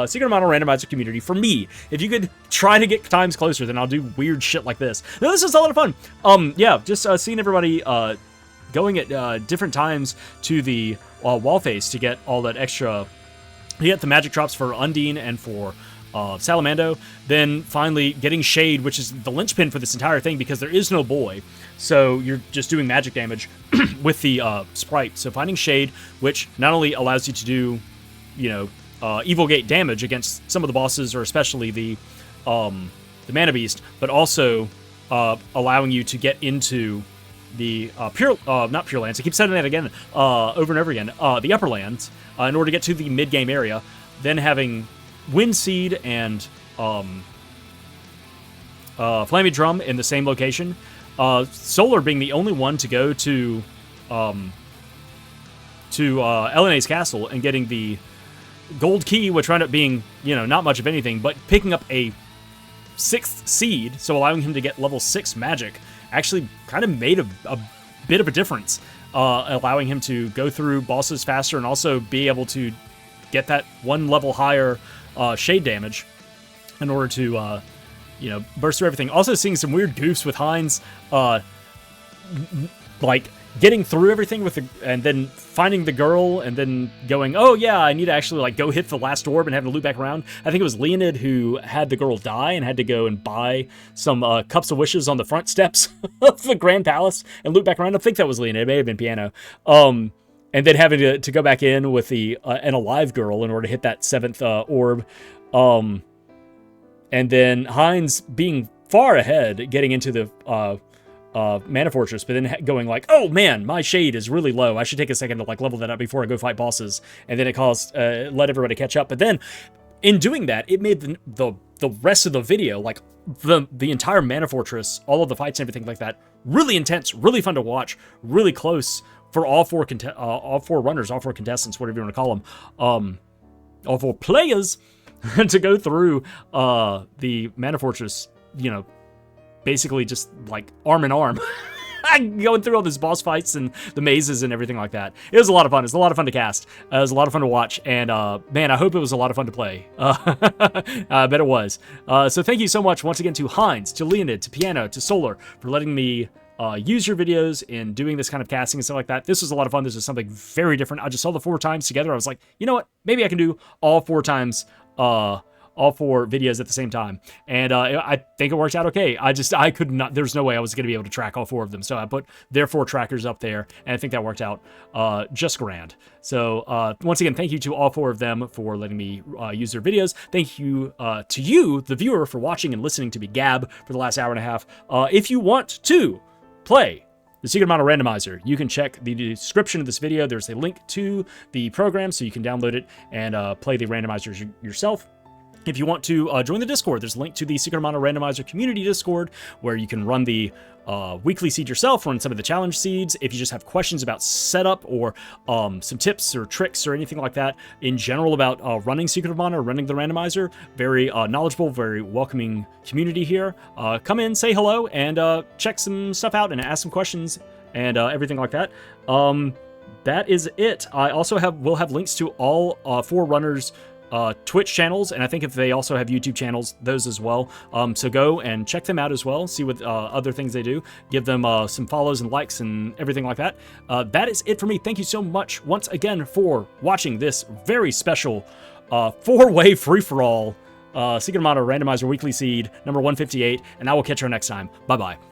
Secret Model Randomizer community for me. If you could try to get times closer, then I'll do weird shit like this. No, this is a lot of fun. Yeah, just seeing everybody going at different times to the wall face to get all that extra. You get the magic drops for Undine and for Salamando, then finally getting Shade, which is the linchpin for this entire thing because there is no boy. So you're just doing magic damage with the Sprite. So finding Shade, which not only allows you to do, you know, Evil Gate damage against some of the bosses, or especially the Mana Beast, but also allowing you to get into the not Pure Lands, I keep saying that again over and over again, the Upper Lands, in order to get to the mid-game area, then having Wind Seed and Flammie Drum in the same location, Solar being the only one to go to Elena's castle and getting the gold key, which wound up being, you know, not much of anything, but picking up a 6th seed, so allowing him to get level 6 magic, actually kind of made a bit of a difference, allowing him to go through bosses faster and also be able to get that one level higher shade damage in order to, you know, burst through everything. Also seeing some weird goofs with Heinz, like getting through everything with the, and then finding the girl and then going, oh yeah, I need to actually like go hit the last orb and having to loop back around. I think it was Leoned who had the girl die and had to go and buy some cups of wishes on the front steps of the Grand Palace and loop back around. I think that was Leoned. It may have been Piano. And then having to go back in with the an alive girl in order to hit that 7th orb. And then Heinz being far ahead, getting into the Mana Fortress, but then going like, oh man, my shade is really low. I should take a second to like level that up before I go fight bosses. And then it caused, let everybody catch up. But then in doing that, it made the rest of the video, like the entire Mana Fortress, all of the fights and everything like that, really intense, really fun to watch, really close for all four runners, all 4 contestants, whatever you want to call them, all 4 players to go through the Mana Fortress, you know, basically just like arm in arm going through all these boss fights and the mazes and everything like that. It was a lot of fun. It was a lot of fun to cast. It was a lot of fun to watch. And man, I hope it was a lot of fun to play. I bet it was. So thank you so much once again to Heinz, to Leoned, to Piano, to Solar for letting me use your videos in doing this kind of casting and stuff like that. This was a lot of fun. This was something very different. I just saw the 4 times together. I was like, you know what? Maybe I can do all 4 times, all 4 videos at the same time. And I think it worked out okay. I could not, there's no way I was going to be able to track all 4 of them. So I put their 4 trackers up there, and I think that worked out just grand. So once again, thank you to all 4 of them for letting me use their videos. Thank you to you, the viewer, for watching and listening to me gab for the last hour and a half. If you want to play the Secret Model Randomizer, you can check the description of this video. There's a link to the program so you can download it and play the randomizers yourself. If you want to join the Discord, there's a link to the Secret Model Randomizer community Discord where you can run the weekly seed yourself, run some of the challenge seeds. If you just have questions about setup or some tips or tricks or anything like that in general about running Secret of Mana or running the randomizer, very knowledgeable, very welcoming community here. Come in, say hello, and check some stuff out and ask some questions and everything like that. That is it. I also will have links to all 4 runners' Twitch channels, and I think if they also have YouTube channels, those as well. So go and check them out as well, see what other things they do, give them some follows and likes and everything like that. That is it for me. Thank you so much once again for watching this very special 4-way free-for-all Secret Mana Randomizer Weekly Seed number 158, and I will catch you next time. Bye-bye.